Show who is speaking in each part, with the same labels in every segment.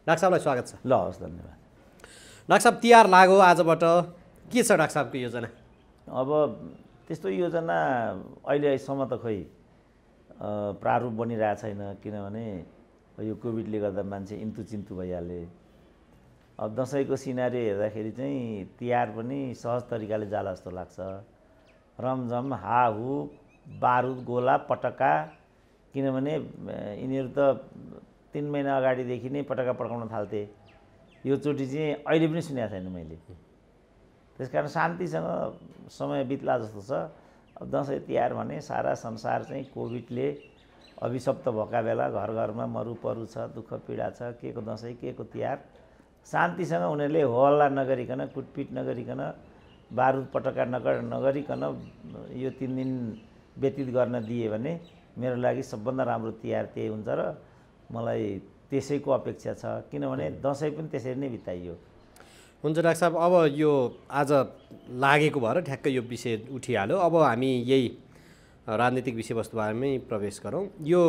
Speaker 1: Doctor साहबलाई स्वागत छ।
Speaker 2: ल हस्, धन्यवाद।
Speaker 1: डाक्टर साहब, तिहार लाग्यो आजबाट, के छ डाक्टर साहबको योजना?
Speaker 2: अब त्यस्तो योजना अहिलेसम्म त खै प्रारूप बनिरहेको छैन, किनभने यो कोभिडले गर्दा मान्छे इन्तुचिन्तु भइहाले। अब दसैँको सिनारी हेर्दाखेरि चाहिँ तिहार पनि सहज तरिकाले जाला जस्तो लाग्छ। रमझम, हाहु, बारुद, गोला, पटक्का, किनभने यिनीहरू त 3 महिना अगाडिदेखि नै पटक्का पड्काउन थाल्थे। यो चोटि चाहिँ अहिले पनि सुनेको छैन मैले। त्यसकारण शान्तिसँग समय बित्ला जस्तो छ। अब दसैँ तिहार भने सारा संसार चाहिँ कोभिडले अभिशप्त भएका बेला घर घरमा मरुपरु छ, दुःख पीडा छ, के को दसैँ के को तिहार, शान्तिसँग उनीहरूले होहल्ला नगरिकन, कुटपिट नगरिकन, बारुद पटक्का नगरिकन यो 3 दिन व्यतीत गर्न दिए भने मेरो लागि सबभन्दा राम्रो तिहार त्यही हुन्छ र मलाई त्यसैको अपेक्षा छ, किनभने दसैँ पनि त्यसरी नै बिताइयो।
Speaker 1: हुन्छ डाक्टर साहब, अब यो आज लागेको भएर ठ्याक्कै यो विषय उठिहाल्यो। अब हामी यही राजनीतिक विषयवस्तुबारेमै प्रवेश गरौँ। यो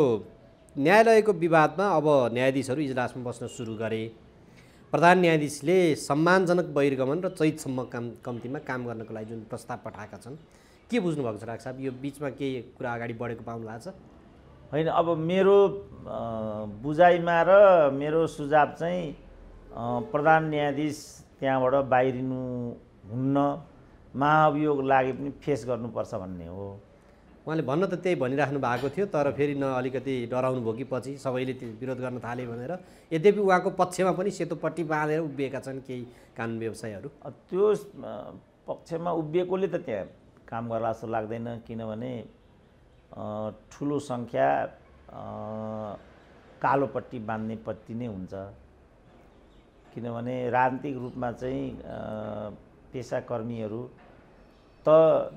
Speaker 1: न्यायालयको विवादमा अब न्यायाधीशहरू इजलासमा बस्न सुरु गरे। प्रधान न्यायाधीशले सम्मानजनक बहिर्गमन र चैतसम्म कम्तीमा काम गर्नको लागि जुन प्रस्ताव पठाएका छन्, के बुझ्नुभएको छ डाक्टर साहब? यो बिचमा केही कुरा अगाडि बढेको पाउनु भएको छ?
Speaker 2: होइन, अब मेरो बुझाइमा र मेरो सुझाव चाहिँ प्रधान न्यायाधीश त्यहाँबाट बाहिरिनु हुन्न, महाभियोग लागे पनि फेस गर्नुपर्छ भन्ने हो।
Speaker 1: उहाँले भन्न त त्यही भनिराख्नु भएको थियो, तर फेरि न अलिकति डराउनु भयो कि पछि सबैले त्यो विरोध गर्न थाले भनेर। यद्यपि उहाँको पक्षमा पनि सेतो पट्टी बाँधेर उभिएका छन् केही कानुन व्यवसायीहरू।
Speaker 2: त्यो पक्षमा उभिएकोले त त्यहाँ काम गर्ला जस्तो लाग्दैन, किनभने ठुलो सङ्ख्या कालो पट्टी बाँध्ने पट्टी नै हुन्छ। किनभने राजनीतिक रूपमा चाहिँ पेसाकर्मीहरू त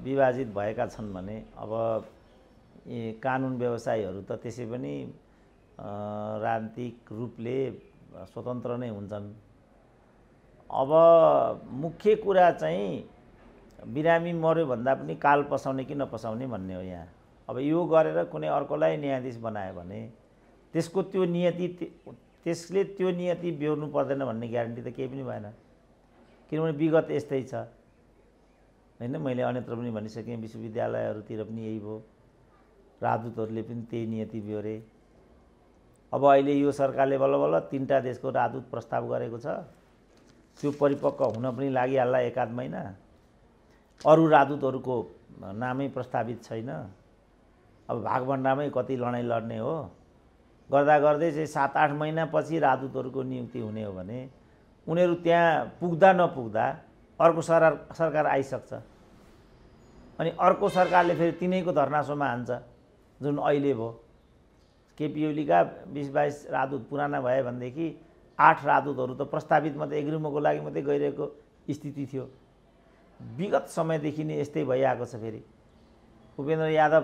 Speaker 2: विभाजित भएका छन् भने अब कानुन व्यवसायीहरू त त्यसै पनि राजनीतिक रूपले स्वतन्त्र नै हुन्छन्। अब मुख्य कुरा चाहिँ बिरामी मर्यो भन्दा पनि काल पसाउने कि नपसाउने भन्ने हो यहाँ। अब यो गरेर कुनै अर्कोलाई न्यायाधीश बनायो भने त्यसले त्यो नियति बेहोर्नु पर्दैन भन्ने ग्यारेन्टी त केही पनि भएन, किनभने विगत यस्तै छ होइन। मैले अन्यत्र पनि भनिसकेँ, विश्वविद्यालयहरूतिर पनि यही भयो, राजदूतहरूले पनि त्यही नियति बेहोरे। अब अहिले यो सरकारले बल्ल बल्ल 3टा देशको राजदूत प्रस्ताव गरेको छ, त्यो परिपक्व हुन पनि लागिहाल्ला 1-8 महिना। अरू राजदूतहरूको नामै प्रस्तावित छैन। अब भागभण्डामै कति लडाइँ लड्ने हो, गर्दा गर्दै चाहिँ 7-8 महिनापछि राजदूतहरूको नियुक्ति हुने हो भने उनीहरू त्यहाँ पुग्दा नपुग्दा अर्को सरकार आइसक्छ। अनि अर्को सरकारले फेरि तिनैको धर्नासोमा हान्छ, जुन अहिले भयो। केपी ओलीका 20-22 राजदूत पुराना भए भनेदेखि 8 राजदूतहरू त प्रस्तावित मात्रै एग्रिमोको लागि मात्रै गइरहेको स्थिति थियो। विगत समयदेखि नै यस्तै भइआएको छ। फेरि उपेन्द्र यादव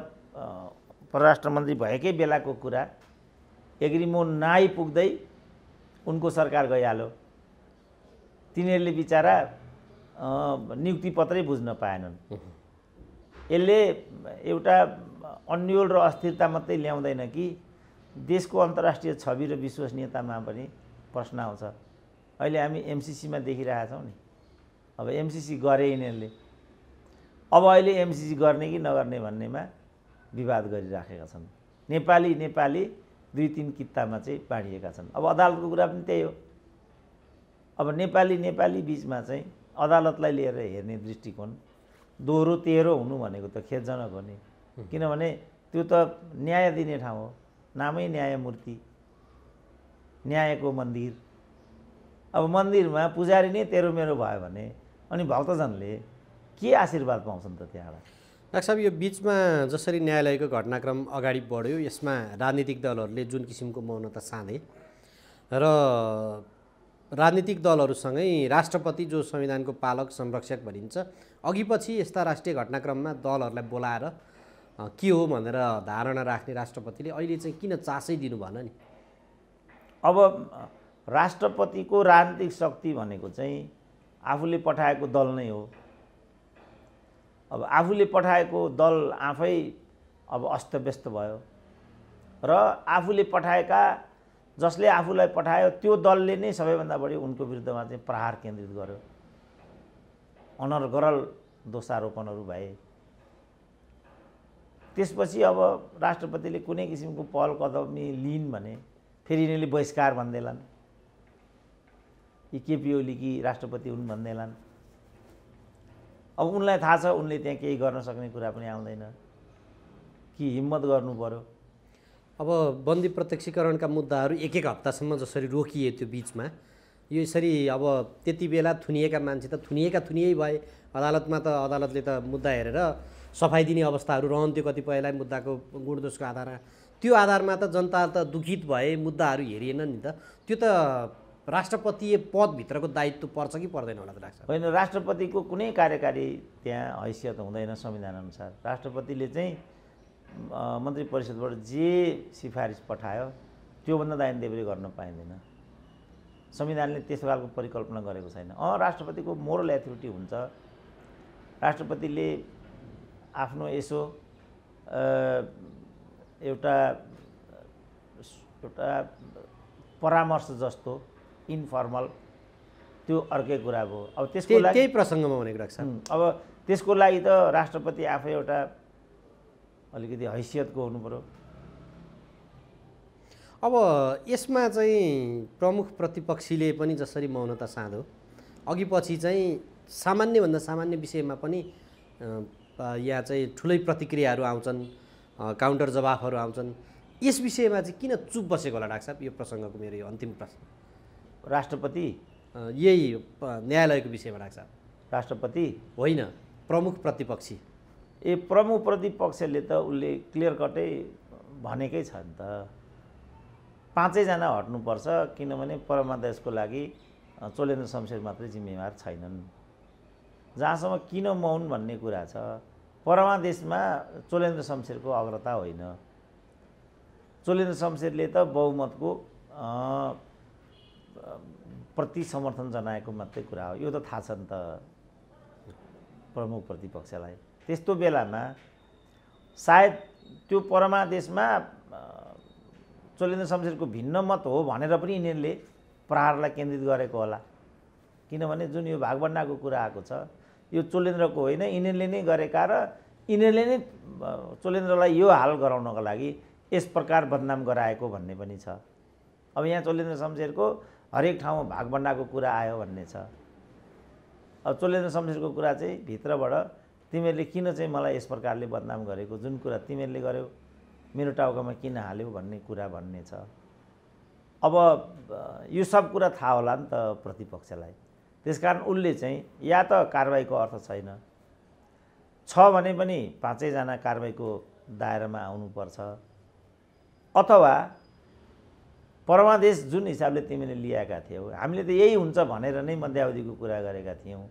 Speaker 2: परराष्ट्र मन्त्री भएकै बेलाको कुरा, एग्रिमो नआइपुग्दै उनको सरकार गइहाल्यो। तिनीहरूले बिचारा नियुक्ति पत्रै बुझ्न पाएनन्। यसले एउटा अन्यल र अस्थिरता मात्रै ल्याउँदैन कि देशको अन्तर्राष्ट्रिय छवि र विश्वसनीयतामा पनि प्रश्न आउँछ। अहिले हामी एमसीसीमा देखिरहेका छौँ नि। अब एमसीसी गरे यिनीहरूले, अब अहिले एमसीसी गर्ने कि नगर्ने भन्नेमा विवाद गरिराखेका छन्। नेपाली 2-3 कित्तामा चाहिँ बाँडिएका छन्। अब अदालतको कुरा पनि त्यही हो। अब नेपाली बिचमा चाहिँ अदालतलाई लिएर हेर्ने दृष्टिकोण दोहोरो तेह्रो हुनु भनेको त खेदजनक हो नि। किनभने त्यो त न्याय दिने ठाउँ हो, नामै न्यायमूर्ति, न्यायको मन्दिर। अब मन्दिरमा पुजारी नै तेरो मेरो भयो भने अनि भक्तजनले के आशीर्वाद पाउँछन् त त्यहाँबाट?
Speaker 1: डाक्टर साहब, यो बिचमा जसरी न्यायालयको घटनाक्रम अगाडि बढ्यो, यसमा राजनीतिक दलहरूले जुन किसिमको मौनता साधे र राजनीतिक दलहरूसँगै राष्ट्रपति जो संविधानको पालक संरक्षक भनिन्छ, अघि पछि यस्ता राष्ट्रिय घटनाक्रममा दलहरूलाई बोलाएर के हो भनेर धारणा राख्ने राष्ट्रपतिले अहिले चाहिँ किन चासै दिनु भएन नि?
Speaker 2: अब राष्ट्रपतिको राजनीतिक शक्ति भनेको चाहिँ आफूले पठाएको दल नै हो। अब आफूले पठाएको दल आफै अब अस्तव्यस्त भयो र आफूले पठाएका जसले आफूलाई पठायो त्यो दलले नै सबैभन्दा बढी उनको विरुद्धमा चाहिँ प्रहार केन्द्रित गर्यो। अनर्गरल दोषारोपणहरू भए। त्यसपछि अब राष्ट्रपतिले कुनै किसिमको पहल कदमी लिइन् भने फेरि यिनीहरूले बहिष्कार भन्दैलान्, यी केपी ओलीकी राष्ट्रपति हुन् भन्दैलान्। अब उनलाई थाहा छ उनले त्यहाँ केही गर्न सक्ने कुरा पनि आउँदैन कि हिम्मत गर्नु पर्यो।
Speaker 1: अब बन्दी प्रत्यक्षीकरणका मुद्दाहरू एक हप्तासम्म जसरी रोकिए त्यो बिचमा, यो यसरी अब त्यति बेला थुनिएका मान्छे त थुनियै भए। अदालतमा त अदालतले त मुद्दा हेरेर सफाइ दिने अवस्थाहरू रहन्थ्यो कतिपयलाई मुद्दाको गुणदोषको आधारमा। त्यो आधारमा त जनता त दुखित भए, मुद्दाहरू हेरिएन नि त। त्यो त राष्ट्रपतीय पदभित्रको दायित्व पर्छ कि पर्दैन होला त डाक्टर?
Speaker 2: होइन, राष्ट्रपतिको कुनै कार्यकारी त्यहाँ हैसियत हुँदैन संविधानअनुसार। राष्ट्रपतिले चाहिँ मन्त्री परिषदबाट जे सिफारिस पठायो त्योभन्दा दाहिने देब्रे गर्न पाइँदैन। संविधानले त्यस्तो खालको परिकल्पना गरेको छैन। राष्ट्रपतिको मोरल एथोरिटी हुन्छ। राष्ट्रपतिले आफ्नो यसो एउटा परामर्श जस्तो इन्फर्मल त्यो अर्कै कुरा भयो। अब त्यसको लागि
Speaker 1: त्यही प्रसङ्गमा भनेको डाक्टर,
Speaker 2: अब त्यसको लागि त राष्ट्रपति आफै एउटा अलिकति हैसियतको हुनु पर्यो।
Speaker 1: अब यसमा चाहिँ प्रमुख प्रतिपक्षीले पनि जसरी मौनता साधो, अघि पछि चाहिँ सामान्यभन्दा सामान्य विषयमा पनि यहाँ चाहिँ ठुलै प्रतिक्रियाहरू आउँछन्, काउन्टर जवाफहरू आउँछन्। यस विषयमा चाहिँ किन चुप बसेको होला डाक्टर साहब? यो प्रसङ्गको मेरो यो अन्तिम प्रश्न।
Speaker 2: राष्ट्रपति
Speaker 1: यही न्यायालयको विषयमा डाक्टर साहब?
Speaker 2: राष्ट्रपति
Speaker 1: होइन, प्रमुख प्रतिपक्षी।
Speaker 2: प्रमुख प्रतिपक्षले त उसले क्लियर कटै भनेकै छ नि त, 5 जना हट्नुपर्छ, किनभने परमादेशको लागि चोलेन्द्र शमशेर मात्रै जिम्मेवार छैनन्। जहाँसम्म किन मौन भन्ने कुरा छ, परमादेशमा चोलेन्द्र शमशेरको अग्रता होइन। चोलेन्द्र शमशेरले त बहुमतको प्रति समर्थन जनाएको मात्रै कुरा हो। यो त थाहा छ नि त प्रमुख प्रतिपक्षलाई। त्यस्तो बेलामा सायद त्यो परमादेशमा चोलेन्द्र शमशेरको भिन्न मत हो भनेर पनि यिनीहरूले प्रहारलाई केन्द्रित गरेको होला। किनभने जुन यो भागभण्डाको कुरा आएको छ यो चोलेन्द्रको होइन, यिनीहरूले नै गरेका र यिनीहरूले नै चोलेन्द्रलाई यो हाल गराउनको लागि यस प्रकार बदनाम गराएको भन्ने पनि छ। अब यहाँ चोलेन्द्र शमशेरको हरेक ठाउँमा भागभण्डाको कुरा आयो भन्ने छ। अब चोलेन्द्र शमशेरको कुरा चाहिँ भित्रबाट तिमीहरूले किन चाहिँ मलाई यस प्रकारले बदनाम गरेको, जुन कुरा तिमीहरूले गर्यौ मेरो टाउकामा किन हाल्यौ भन्ने कुरा भन्ने छ। अब यो सब कुरा थाहा होला नि त प्रतिपक्षलाई। त्यसकारण उसले चाहिँ या त कारबाहीको अर्थ छैन छ भने पनि 5 जना कारबाहीको दायरामा आउनुपर्छ, अथवा परमादेश जुन हिसाबले तिमीले लिएका थियौ हामीले त यही हुन्छ भनेर नै मध्यावधिको कुरा गरेका थियौँ।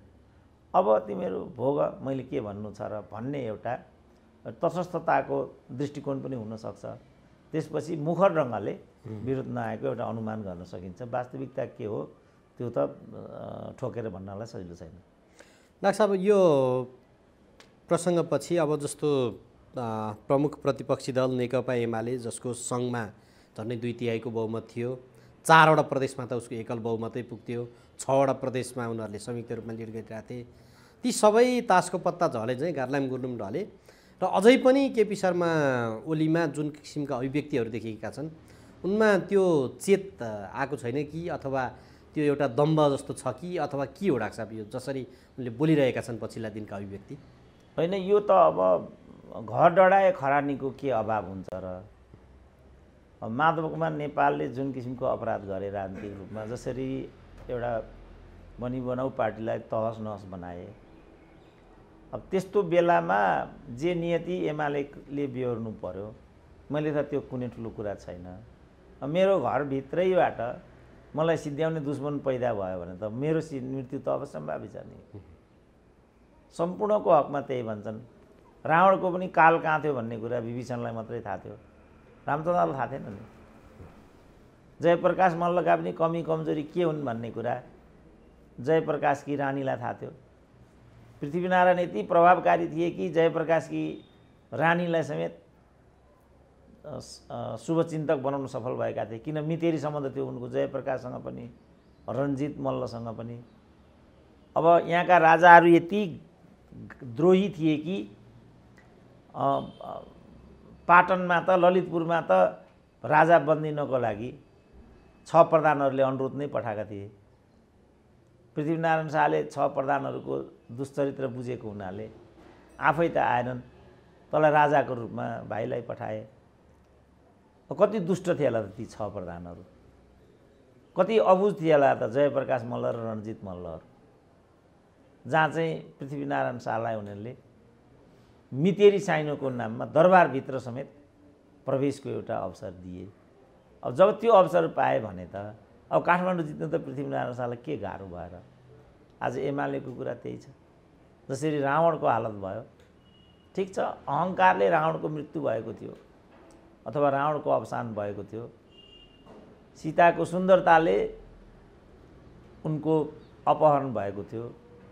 Speaker 2: अब तिमीहरू भोग, मैले के भन्नु छ र भन्ने एउटा तटस्थताको दृष्टिकोण पनि हुनसक्छ। त्यसपछि मुखर ढङ्गले विरोध नआएको एउटा अनुमान गर्न सकिन्छ। वास्तविकता के हो त्यो त ठोकेर भन्नलाई सजिलो छैन।
Speaker 1: डाक्टर साहब, यो प्रसङ्गपछि अब जस्तो प्रमुख प्रतिपक्षी दल नेकपा एमाले जसको सङ्घमा झन्डै 2/3 बहुमत थियो, 4वटा प्रदेशमा त उसको एकल बहुमतै पुग्थ्यो, 6वटा प्रदेशमा उनीहरूले संयुक्त रूपमा लिड गरिरहेका थिए। ती सबै तासको पत्ता झले चाहिँ गार्लाम गुर्लुम ढले र अझै पनि केपी शर्मा ओलीमा जुन किसिमका अभिव्यक्तिहरू देखिएका छन् उनमा त्यो चेत आएको छैन कि, अथवा त्यो एउटा दम्ब जस्तो छ कि, अथवा के हो डाक्टर साहब यो जसरी उनले बोलिरहेका छन् पछिल्ला दिनका अभिव्यक्ति?
Speaker 2: होइन, यो त अब घर डढाए खरानीको के अभाव हुन्छ र। माधव कुमार नेपालले जुन किसिमको अपराध गरे राजनीतिक रूपमा, जसरी एउटा बनाउ पार्टीलाई तहस नहस बनाए, अब त्यस्तो बेलामा जे नियति एमालेले बेहोर्नु पर्यो, मैले त त्यो कुनै ठुलो कुरा छैन। मेरो घरभित्रैबाट मलाई सिद्ध्याउने दुश्मन पैदा भयो भने त मेरो मृत्यु त अब सम्भावित छ नि। सम्पूर्णको हकमा त्यही भन्छन्। रावणको पनि काल कहाँ थियो भन्ने कुरा विभीषणलाई मात्रै थाहा थियो, रामचन्द्रलाई थाहा थिएन नि। जयप्रकाश मल्लका पनि कमी कमजोरी के हुन् भन्ने कुरा जयप्रकाशकी रानीलाई थाहा थियो। पृथ्वीनारायण यति प्रभावकारी थिए कि जयप्रकाशकी रानीलाई समेत शुभचिन्तक बनाउन सफल भएका थिए। किन मितेरी सम्बन्ध थियो उनको जयप्रकाशसँग पनि, रणजित मल्लसँग पनि। अब यहाँका राजाहरू यति द्रोही थिए कि पाटनमा त, ललितपुरमा त राजा बन्दिनको लागि 6 प्रधानहरूले अनुरोध नै पठाएका थिए। पृथ्वीनारायण शाहले 6 प्रधानहरूको दुश्चरित्र बुझेको हुनाले आफै त आएनन्, तँलाई राजाको रूपमा भाइलाई पठाए। कति दुष्ट थिए होला त ती 6 प्रधानहरू, कति अबुझ थिए होला त जयप्रकाश मल्ल र रणजित मल्लहरू, जहाँ चाहिँ पृथ्वीनारायण शाहलाई उनीहरूले मितेरी साइनोको नाममा दरबारभित्र समेत प्रवेशको एउटा अवसर दिए। अब जब त्यो अवसर पाए भने त अब काठमाडौँ जित्नु त पृथ्वीनारायण शाहलाई के गाह्रो भएर। आज एमालेको कुरा त्यही छ। जसरी रावणको हालत भयो, ठिक छ, अहङ्कारले रावणको मृत्यु भएको थियो अथवा रावणको अवसान भएको थियो, सीताको सुन्दरताले उनको अपहरण भएको थियो,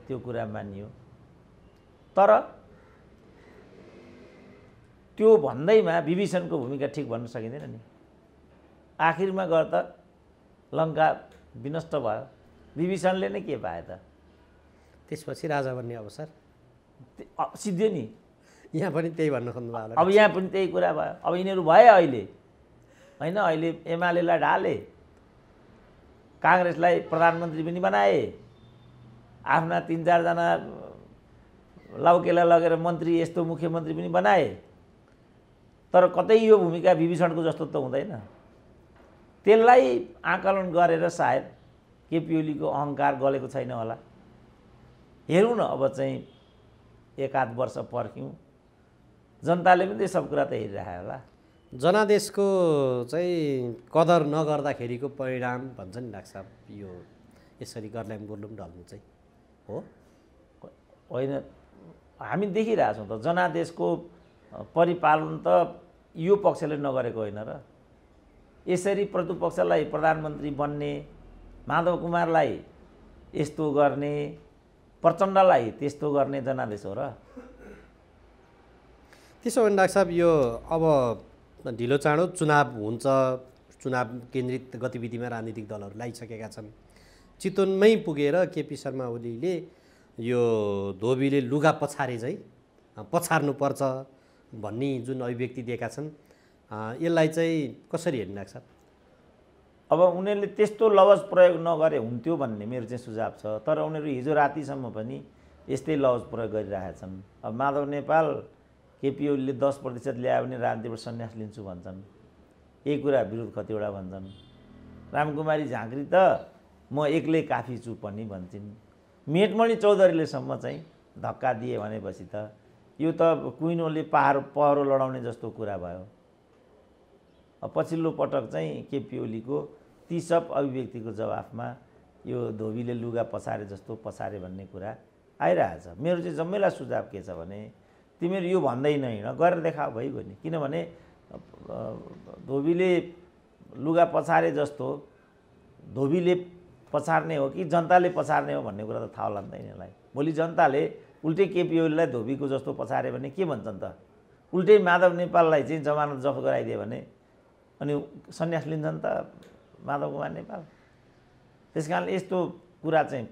Speaker 2: त्यो कुरा मानियो। तर त्यो भन्दैमा विभीषणको भूमिका ठिक भन्न सकिँदैन नि। आखिरमा गएर त लङ्का विनष्ट भयो, विभीषणले नै के पाए त?
Speaker 1: त्यसपछि राजा बन्ने अवसर
Speaker 2: सिद्धियो नि।
Speaker 1: यहाँ पनि त्यही भन्न खोज्नुभयो होला।
Speaker 2: अब यहाँ पनि त्यही कुरा भयो। अब यिनीहरू भए अहिले होइन, अहिले एमालेलाई ढाले, काङ्ग्रेसलाई प्रधानमन्त्री पनि बनाए, आफ्ना 3-4 जना लाउकेला लगेर मन्त्री यस्तो मुख्यमन्त्री पनि बनाए। तर कतै यो भूमिका विभीषणको जस्तो त हुँदैन। त्यसलाई आकलन गरेर सायद केपी ओलीको अहङ्कार गलेको छैन होला। हेरौँ न, अब चाहिँ 1-8 वर्ष पर्ख्यौँ, जनताले पनि त्यो सब कुरा त हेरिरह्यो होला।
Speaker 1: जनादेशको चाहिँ कदर नगर्दाखेरिको परिणाम भन्छ नि डाक्टर साहब, यो यसरी गर्लाम गुर्लुम ढल्नु चाहिँ हो
Speaker 2: होइन? हामी देखिरहेछौँ त जनादेशको परिपालन त यो पक्षले नगरेको होइन र। यसरी प्रतिपक्षलाई प्रधानमन्त्री बन्ने, माधव कुमारलाई यस्तो गर्ने, प्रचण्डलाई त्यस्तो गर्ने जनादेश हो र।
Speaker 1: त्यसो भने डाक्टर साहब, यो अब ढिलो चाँडो चुनाव हुन्छ, चुनाव केन्द्रित गतिविधिमा राजनीतिक दलहरू लागिसकेका छन्। चितवनमै पुगेर केपी शर्मा ओलीले यो धोबीले लुगा पछारे चाहिँ पछार्नुपर्छ भन्ने जुन अभिव्यक्ति दिएका छन्, यसलाई चाहिँ कसरी हेर्नु डाक्टर साहब?
Speaker 2: अब उनीहरूले त्यस्तो लवज प्रयोग नगरे हुन्थ्यो भन्ने मेरो चाहिँ सुझाव छ। तर उनीहरू हिजो रातिसम्म पनि यस्तै लवज प्रयोग गरिरहेछन्। अब माधव नेपाल केपी ओलीले 10% ल्यायो भने राजनीतिबाट सन्यास लिन्छु भन्छन्, यही कुरा विरोध कतिवटा भन्छन्। रामकुमारी झाँक्री त म एक्लै काफी छु पनि भन्छन्। मेटमणि चौधरीलेसम्म चाहिँ धक्का दिए भनेपछि त यो त कुइनोले पहरो लडाउने जस्तो कुरा भयो। पछिल्लो पटक चाहिँ केपी ओलीको ती सब अभिव्यक्तिको जवाफमा यो धोबीले लुगा पछारे जस्तो पछारे भन्ने कुरा आइरहेछ। मेरो चाहिँ जम्मैलाई सुझाव के छ भने, तिमीहरू यो भन्दै नहिँड, गरेर देखाऊ भइगयो नि। किनभने धोबीले लुगा पछारे जस्तो धोबीले पछार्ने हो कि जनताले पछार्ने हो भन्ने कुरा त थाहा लाग्दैन यसलाई। भोलि जनताले उल्टै केपी ओलीलाई धोबीको जस्तो पछारे भने के भन्छन् त? उल्टै माधव नेपाललाई चाहिँ जमानत जफ्त गराइदियो भने अनि सन्यास लिन्छन् त माधव कुमार नेपाल। त्यस कारणले यस्तो कुरा चाहिँ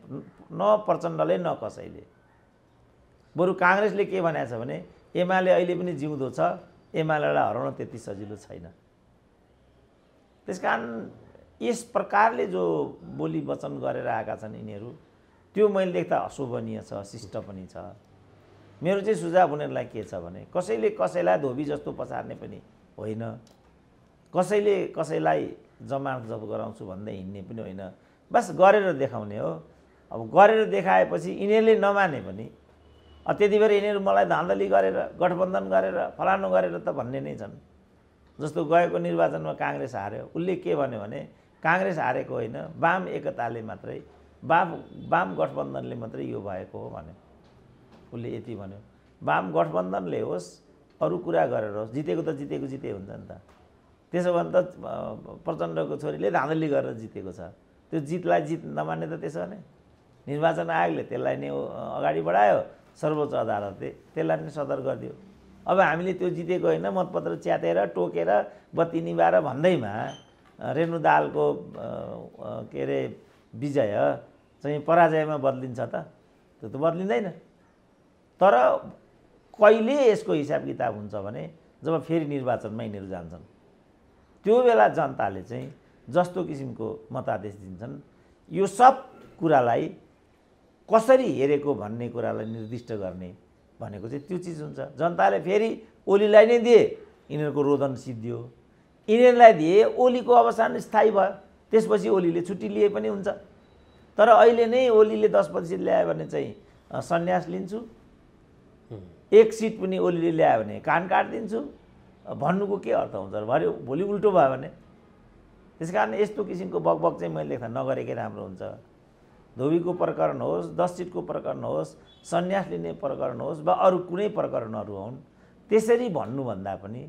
Speaker 2: न प्रचण्डले न कसैले। बरु काङ्ग्रेसले के भनेको छ भने एमाले अहिले पनि जिउँदो छ, एमालेलाई हराउन त्यति सजिलो छैन। त्यसकारण यस प्रकारले जो बोली वचन गरेर आएका छन् यिनीहरू, त्यो मैले देख्दा अशोभनीय छ, शिष्ट पनि छ। मेरो चाहिँ सुझाव उनीहरूलाई के छ भने, कसैले कसैलाई धोबी जस्तो पछार्ने पनि होइन, कसैले कसैलाई जमानत जफ्त गराउँछु भन्दै हिँड्ने पनि होइन, बस गरेर देखाउने हो। अब गरेर देखाएपछि यिनीहरूले नमाने पनि त्यति बेर यिनीहरू मलाई धाँधली गरेर गठबन्धन गरेर फलानु गरेर त भन्ने नै छन्। जस्तो गएको निर्वाचनमा काङ्ग्रेस हार्यो, उसले के भन्यो भने काङ्ग्रेस हारेको होइन, वाम एकताले मात्रै, वाम गठबन्धनले मात्रै यो भएको हो भन्यो। उसले यति भन्यो, वाम गठबन्धनले होस् अरू कुरा गरेर होस्, जितेको त जितेको जिते हुन्छ नि त। त्यसो भने त प्रचण्डको छोरीले धाँधली गरेर जितेको छ, त्यो जितलाई जित नमान्ने त। त्यसो भने निर्वाचन आयोगले त्यसलाई नै अगाडि बढायो, सर्वोच्च अदालतले त्यसलाई नै सदर गरिदियो। अब हामीले त्यो जितेको होइन मतपत्र च्यातेर टोकेर बत्ती निभाएर भन्दैमा रेणु दाहालको के अरे विजय चाहिँ पराजयमा बदलिन्छ त? त्यो त बदलिँदैन। तर कहिले यसको हिसाब किताब हुन्छ भने जब फेरि निर्वाचनमा यिनीहरू जान्छन्, त्यो बेला जनताले चाहिँ जस्तो किसिमको मतादेश दिन्छन्, यो सब कुरालाई कसरी हेरेको भन्ने कुरालाई निर्दिष्ट गर्ने भनेको चाहिँ त्यो चिज हुन्छ। जनताले फेरि ओलीलाई नै दिए, यिनीहरूको रोदन सिद्धियो। यिनीहरूलाई दिए, ओलीको अवसान स्थायी भयो, त्यसपछि ओलीले छुट्टी लिए पनि हुन्छ। तर अहिले नै ओलीले 10% ल्यायो भने चाहिँ सन्यास लिन्छु, 1 सिट पनि ओलीले ल्यायो भने कान काटिदिन्छु भन्नुको के अर्थ हुन्छ? भोलि उल्टो भयो भने? त्यसकारण यस्तो किसिमको बकबक चाहिँ मैले लेख्दा नगरेकै राम्रो हुन्छ। धोबीको प्रकरण होस्, 10 सिटको प्रकरण होस्, सन्यास लिने प्रकरण होस् वा अरू कुनै प्रकरणहरू हुन्, त्यसरी भन्नुभन्दा पनि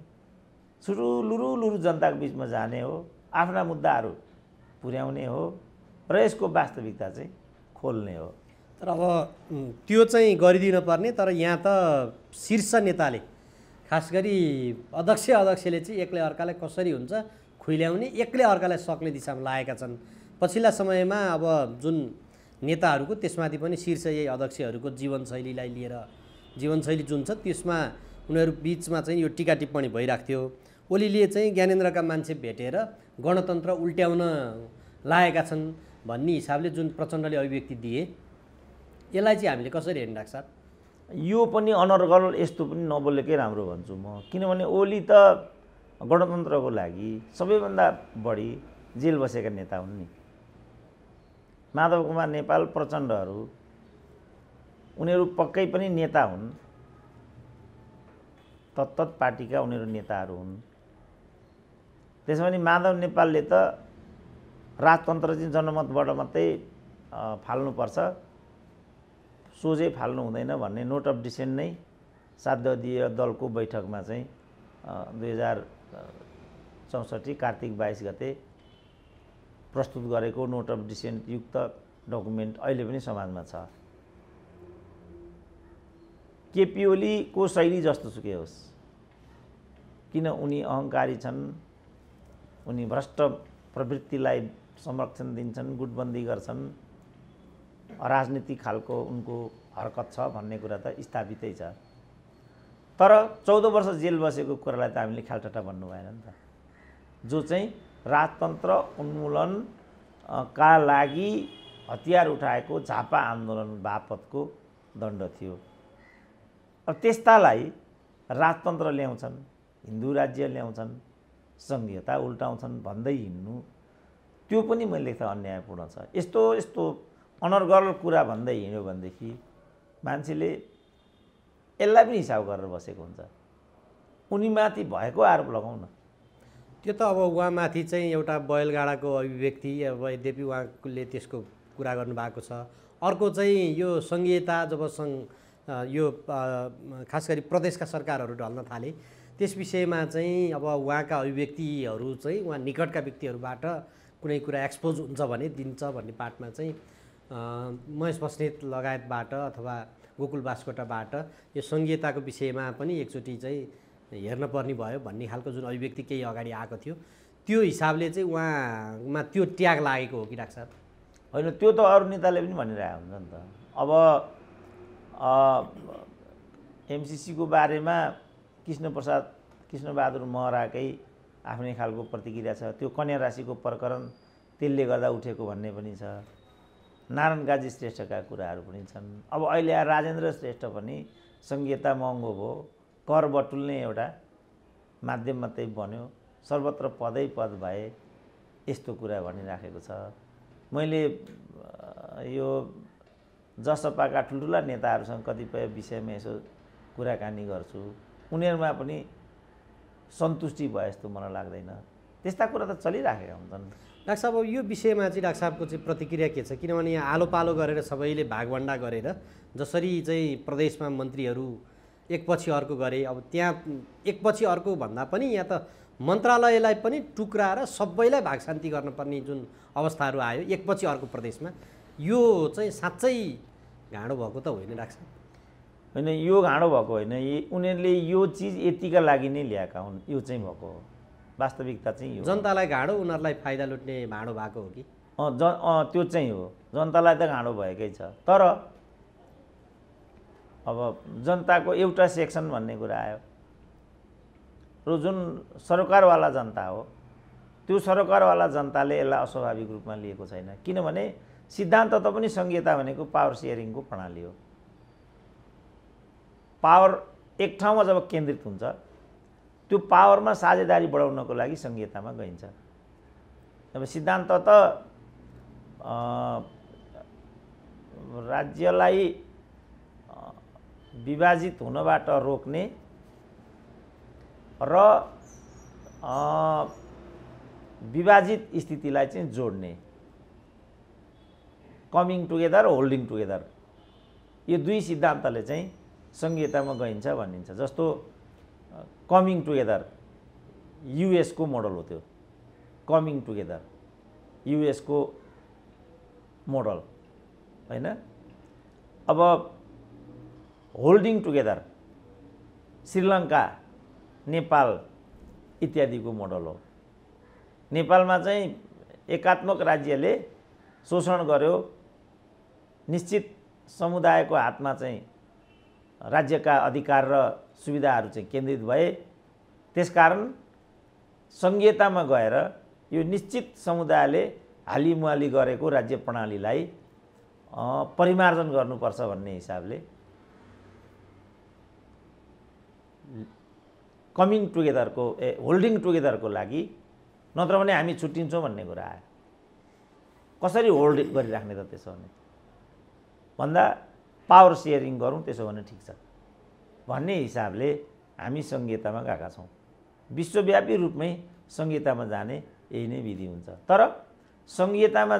Speaker 2: लुरु जनताको बिचमा जाने हो, आफ्ना मुद्दाहरू पुर्याउने हो र यसको वास्तविकता चाहिँ खोल्ने हो।
Speaker 1: तर अब त्यो चाहिँ गरिदिन पर्ने। तर यहाँ त शीर्ष नेताले, खास गरी अध्यक्षले चाहिँ एक्लै अर्कालाई कसरी हुन्छ खुइल्याउने, एक्लै अर्कालाई सक्ने दिशामा लागेका छन्। पछिल्ला समयमा अब जुन नेताहरूको त्यसमाथि पनि शीर्ष यही अध्यक्षहरूको जीवनशैलीलाई लिएर, जीवनशैली जुन छ त्यसमा उनीहरू बिचमा चाहिँ यो टिका टिप्पणी भइरहेको थियो। ओलीले चाहिँ ज्ञानेन्द्रका मान्छे भेटेर गणतन्त्र उल्ट्याउन लागेका छन् भन्ने हिसाबले जुन प्रचण्डले अभिव्यक्ति दिए, यसलाई चाहिँ हामीले कसरी हेर्ने डाक्टर साहब?
Speaker 2: यो पनि अनर्गल, यस्तो पनि नबोलेकै राम्रो भन्छु म। किनभने ओली त गणतन्त्रको लागि सबैभन्दा बढी जेल बसेका नेता हुन् नि। माधव कुमार नेपाल, प्रचण्डहरू उनीहरू पक्कै पनि नेता हुन्, तत्तत पार्टीका उनीहरू नेताहरू हुन्। त्यसो भने माधव नेपालले त राजतन्त्र चाहिँ जनमतबाट मात्रै फाल्नुपर्छ, सोझै फाल्नु हुँदैन भन्ने नोट अफ डिसेन्ट नै सातदलीय दलको बैठकमा चाहिँ 2064 कार्तिक 22 गते प्रस्तुत गरेको नोट अफ डिसेन्ट युक्त डकुमेन्ट अहिले पनि समाजमा छ। केपी ओलीको शैली जस्तो सुकै होस्, किन उनी अहङ्कारी छन्, उनी भ्रष्ट प्रवृत्तिलाई संरक्षण दिन्छन्, गुटबन्दी गर्छन्, अराजनीतिक खालको उनको हरकत छ भन्ने कुरा त स्थापितै छ। तर 14 वर्ष जेल बसेको कुरालाई त हामीले ख्यालठट्टा भन्नु भएन नि त, जो चाहिँ राजतन्त्र उन्मूलन का लागि हतियार उठाएको झापा आन्दोलन बापतको दण्ड थियो। अब त्यस्तालाई राजतन्त्र ल्याउँछन्, हिन्दू राज्य ल्याउँछन्, सङ्घीयता उल्टाउँछन् भन्दै हिँड्नु, त्यो पनि मैले लेख्दा अन्यायपूर्ण छ। यस्तो अनर्गल कुरा भन्दै हिँड्यो भनेदेखि मान्छेले यसलाई पनि हिसाब गरेर बसेको हुन्छ। उनीमाथि भएको आरोप लगाउन,
Speaker 1: त्यो त अब उहाँमाथि चाहिँ एउटा बैलगाडाको अभिव्यक्ति, अब यद्यपि उहाँले त्यसको कुरा गर्नुभएको छ। अर्को चाहिँ यो सङ्घीयता जब यो खास गरी प्रदेशका सरकारहरू ढल्न थाले, त्यस विषयमा चाहिँ अब उहाँका अभिव्यक्तिहरू चाहिँ उहाँ निकटका व्यक्तिहरूबाट कुनै कुरा एक्सपोज हुन्छ भने दिन्छ भन्ने पाटमा चाहिँ महेश बस्नेत लगायतबाट अथवा गोकुल बास्कोटाबाट यो सङ्घीयताको विषयमा पनि एकचोटि चाहिँ हेर्न पर्ने भयो भन्ने खालको जुन अभिव्यक्ति केही अगाडि आएको थियो, त्यो हिसाबले चाहिँ उहाँमा त्यो ट्याग लागेको हो कि डाक्टर साहब?
Speaker 2: होइन, त्यो त अरू नेताले पनि भनिरहेको हुन्छ नि त। अब एमसिसीको बारेमा कृष्णबहादुर महराकै आफ्नै खालको प्रतिक्रिया छ। त्यो कन्या राशिको प्रकरण त्यसले गर्दा उठेको भन्ने पनि छ। नारायण काजी श्रेष्ठका कुराहरू पनि छन्। अब अहिले राजेन्द्र श्रेष्ठ पनि सङ्घीयता महँगो भयो, कर बटुल्ने एउटा माध्यम मात्रै बन्यो, सर्वत्र पदै पद भए, यस्तो कुरा भनिराखेको छ। मैले यो जसपाका ठुल्ठुला नेताहरूसँग कतिपय विषयमा यसो कुराकानी गर्छु, उनीहरूमा पनि सन्तुष्टि भयो जस्तो मलाई लाग्दैन। त्यस्ता कुरा त चलिराखेका हुन्छन्।
Speaker 1: डाक्टर साहब, अब यो विषयमा चाहिँ डाक्टर साहबको चाहिँ प्रतिक्रिया के छ? किनभने यहाँ आलो पालो गरेर सबैले भागभन्डा गरेर जसरी चाहिँ प्रदेशमा मन्त्रीहरू एकपछि अर्को गरे, अब त्यहाँ एकपछि अर्को भन्दा पनि यहाँ त मन्त्रालयलाई पनि टुक्राएर सबैलाई भागशान्ति गर्नुपर्ने जुन अवस्थाहरू आयो एकपछि अर्को प्रदेशमा, यो चाहिँ साँच्चै घाँडो भएको त होइन डाक्टर साहब?
Speaker 2: होइन यो घाँडो भएको होइन, उनीहरूले यो चिज यतिका लागि नै ल्याएका हुन्, यो चाहिँ भएको हो। वास्तविकता चाहिँ यो
Speaker 1: जनतालाई घाँडो उनीहरूलाई फाइदा लुट्ने भाँडो भएको हो कि?
Speaker 2: त्यो चाहिँ हो, जनतालाई त घाँडो भएकै छ। तर अब जनताको एउटा सेक्सन भन्ने कुरा आयो र जुन सरकारवाला जनता हो त्यो सरकारवाला जनताले यसलाई अस्वाभाविक रूपमा लिएको छैन। किनभने सिद्धान्त त पनि सङ्घीयता भनेको पावर सेयरिङको प्रणाली हो। पावर एक ठाउँमा जब केन्द्रित हुन्छ त्यो पावरमा साझेदारी बढाउनको लागि सङ्घीयतामा गइन्छ। अब सिद्धान्त त राज्यलाई विभाजित हुनबाट रोक्ने र विभाजित स्थितिलाई चाहिँ जोड्ने, कमिङ टुगेदर होल्डिङ टुगेदर, यो दुई सिद्धान्तले चाहिँ सङ्घीयतामा गइन्छ भनिन्छ। जस्तो कमिङ टुगेदर युएसको मोडल हो, त्यो कमिङ टुगेदर युएसको मोडल होइन। अब होल्डिङ टुगेदर श्रीलङ्का, नेपाल इत्यादिको मोडल हो। नेपालमा चाहिँ एकात्मक राज्यले शोषण गर्यो, निश्चित समुदायको हातमा चाहिँ राज्यका अधिकार र सुविधाहरू चाहिँ केन्द्रित भए। त्यसकारण सङ्घीयतामा गएर यो निश्चित समुदायले हालिमुहाली गरेको राज्य प्रणालीलाई परिमार्जन गर्नुपर्छ भन्ने हिसाबले कमिङ टुगेदरको होल्डिङ टुगेदरको लागि, नत्र भने हामी छुट्टिन्छौँ भन्ने कुरा आयो। कसरी होल्ड गरिराख्ने त त्यसो भने भन्दा पावर सेयरिङ गरौँ, त्यसो भने ठिक छ भन्ने हिसाबले हामी सङ्घीयतामा गएका छौँ। विश्वव्यापी रूपमै सङ्घीयतामा जाने यही नै विधि हुन्छ। तर सङ्घीयतामा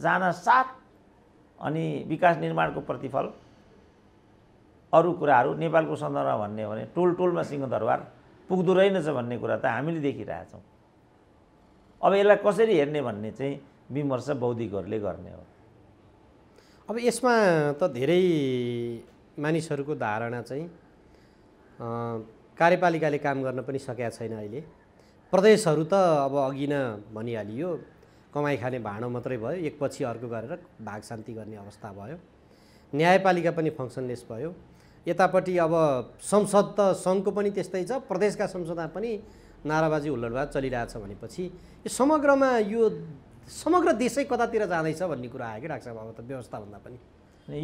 Speaker 2: जान साथ अनि विकास निर्माणको प्रतिफल अरू कुराहरू नेपालको सन्दर्भमा भन्ने हो भने टोलटोलमा सिंहदरबार पुग्दो रहेनछ भन्ने कुरा त हामीले देखिरहेछौँ। अब यसलाई कसरी हेर्ने भन्ने चाहिँ विमर्श बौद्धिकहरूले गर्ने हो।
Speaker 1: अब यसमा त धेरै मानिसहरूको धारणा चाहिँ कार्यपालिकाले काम गर्न पनि सकेका छैन। अहिले प्रदेशहरू त अब अघि न भनिहालियो, कमाइ खाने भाँडो मात्रै भयो, एकपछि अर्को गरेर भाग शान्ति गर्ने अवस्था भयो। न्यायपालिका पनि फङ्सनलेस भयो। यतापट्टि अब संसद त सङ्घको पनि त्यस्तै छ, प्रदेशका संसदमा पनि नाराबाजी हुल्लडबाज चलिरहेछ भनेपछि यो समग्रमा यो समग्र देशै कतातिर जाँदैछ भन्ने कुरा आयो कि डाक्टर साहब? अब त व्यवस्थाभन्दा पनि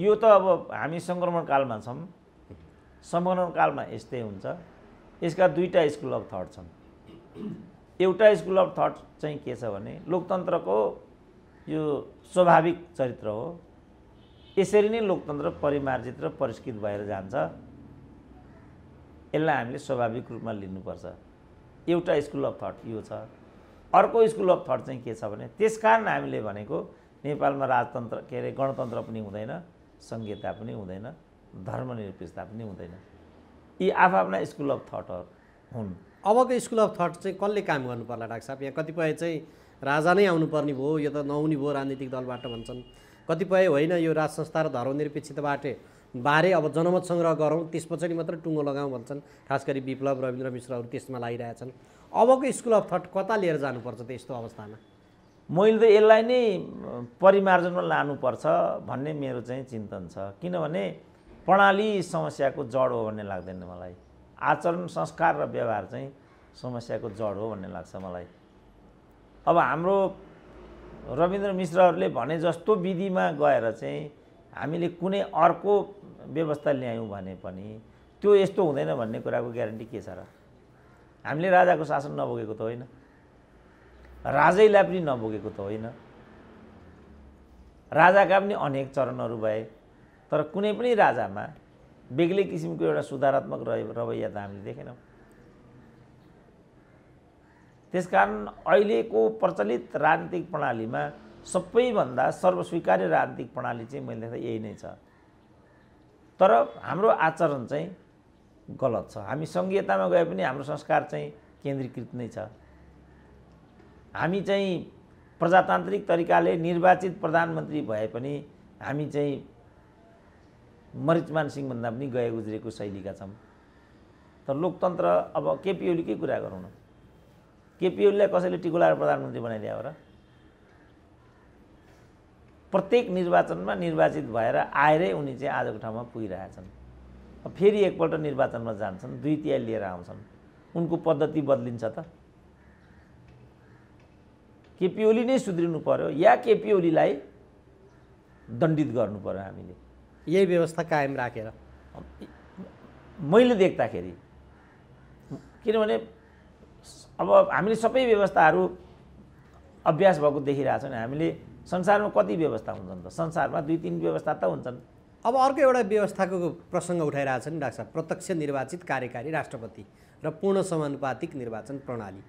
Speaker 2: यो त अब हामी सङ्क्रमण कालमा छौँ। सङ्क्रमण कालमा यस्तै हुन्छ। यसका दुईटा स्कुल अफ थट छन्। एउटा स्कुल अफ थट चाहिँ के छ भने लोकतन्त्रको यो स्वाभाविक चरित्र हो। यसरी नै लोकतन्त्र परिमार्जित र परिष्कृत भएर जान्छ। यसलाई हामीले स्वाभाविक रूपमा लिनुपर्छ। एउटा स्कुल अफ थट यो छ। अर्को स्कुल अफ थट चाहिँ के छ भने त्यसकारण हामीले भनेको नेपालमा राजतन्त्र के अरे गणतन्त्र पनि हुँदैन, सङ्घीयता पनि हुँदैन, धर्मनिरपेक्षता पनि हुँदैन। यी आफ्ना स्कुल अफ थटहरू हुन्।
Speaker 1: अबको स्कुल अफ थट चाहिँ कसले काम गर्नु पर्ला डाक्टर साहब? यहाँ कतिपय चाहिँ राजा नै आउनुपर्ने भयो, यो त नहुने भयो राजनीतिक दलबाट भन्छन्। कतिपय होइन, यो राज संस्था र धर्मनिरपेक्षताबाट बारे अब जनमत सङ्ग्रह गरौँ, त्यसपछि मात्रै टुङ्गो लगाउँ भन्छन्। खास गरी विप्लव, रविन्द्र मिश्रहरू त्यसमा लागिरहेछन्। अबको स्कुल अफ थट कता लिएर जानुपर्छ त यस्तो अवस्थामा?
Speaker 2: मैले त यसलाई नै परिमार्जनमा लानुपर्छ भन्ने मेरो चाहिँ चिन्तन छ। किनभने प्रणाली समस्याको जड हो भन्ने लाग्दैन मलाई। आचरण, संस्कार र व्यवहार चाहिँ समस्याको जड हो भन्ने लाग्छ मलाई। अब हाम्रो रविन्द्र मिश्रहरूले भने जस्तो विधिमा गएर चाहिँ हामीले कुनै अर्को व्यवस्था ल्यायौँ भने पनि त्यो यस्तो हुँदैन भन्ने कुराको ग्यारेन्टी के छ र? हामीले राजाको शासन नभोगेको त होइन, राजैलाई पनि नभोगेको त होइन। राजाका पनि अनेक चरणहरू भए, तर कुनै पनि राजामा बेग्लै किसिमको एउटा सुधारात्मक रवैया त हामीले देखेनौँ। त्यसकारण अहिलेको प्रचलित राजनीतिक प्रणालीमा सबैभन्दा सर्वस्वीकार्य राजनीतिक प्रणाली चाहिँ मैले देख्दा यही नै छ। तर हाम्रो आचरण चाहिँ गलत छ। हामी सङ्घीयतामा गए पनि हाम्रो संस्कार चाहिँ केन्द्रीकृत नै छ। हामी चाहिँ प्रजातान्त्रिक तरिकाले निर्वाचित प्रधानमन्त्री भए पनि हामी चाहिँ मरिचमान सिंहभन्दा पनि गए गुज्रेको शैलीका छौँ। तर लोकतन्त्र अब केपी ओलीकै कुरा गरौँ न, केपी ओलीलाई कसैले टिकुलाएर प्रधानमन्त्री बनाइदियो हो र? प्रत्येक निर्वाचनमा निर्वाचित भएर आएरै उनी चाहिँ आजको ठाउँमा पुगिरहेछन्। फेरि एकपल्ट निर्वाचनमा जान्छन्, 2/3 लिएर आउँछन्, उनको पद्धति बदलिन्छ त? केपी ओली नै सुध्रिनु पर्यो या केपी ओलीलाई दण्डित गर्नु पर्यो हामीले?
Speaker 1: यही व्यवस्था कायम राखेर
Speaker 2: मैले देख्दाखेरि, किनभने अब हामीले सबै व्यवस्थाहरू अभ्यास भएको देखिरहेछौँ नि। हामीले संसारमा कति व्यवस्था हुन्छन् त? संसारमा 2-3 व्यवस्था त हुन्छन्।
Speaker 1: अब अर्को एउटा व्यवस्थाको प्रसङ्ग उठाइरहेछ नि डाक्टर साहब, प्रत्यक्ष निर्वाचित कार्यकारी राष्ट्रपति र पूर्ण समानुपातिक निर्वाचन प्रणाली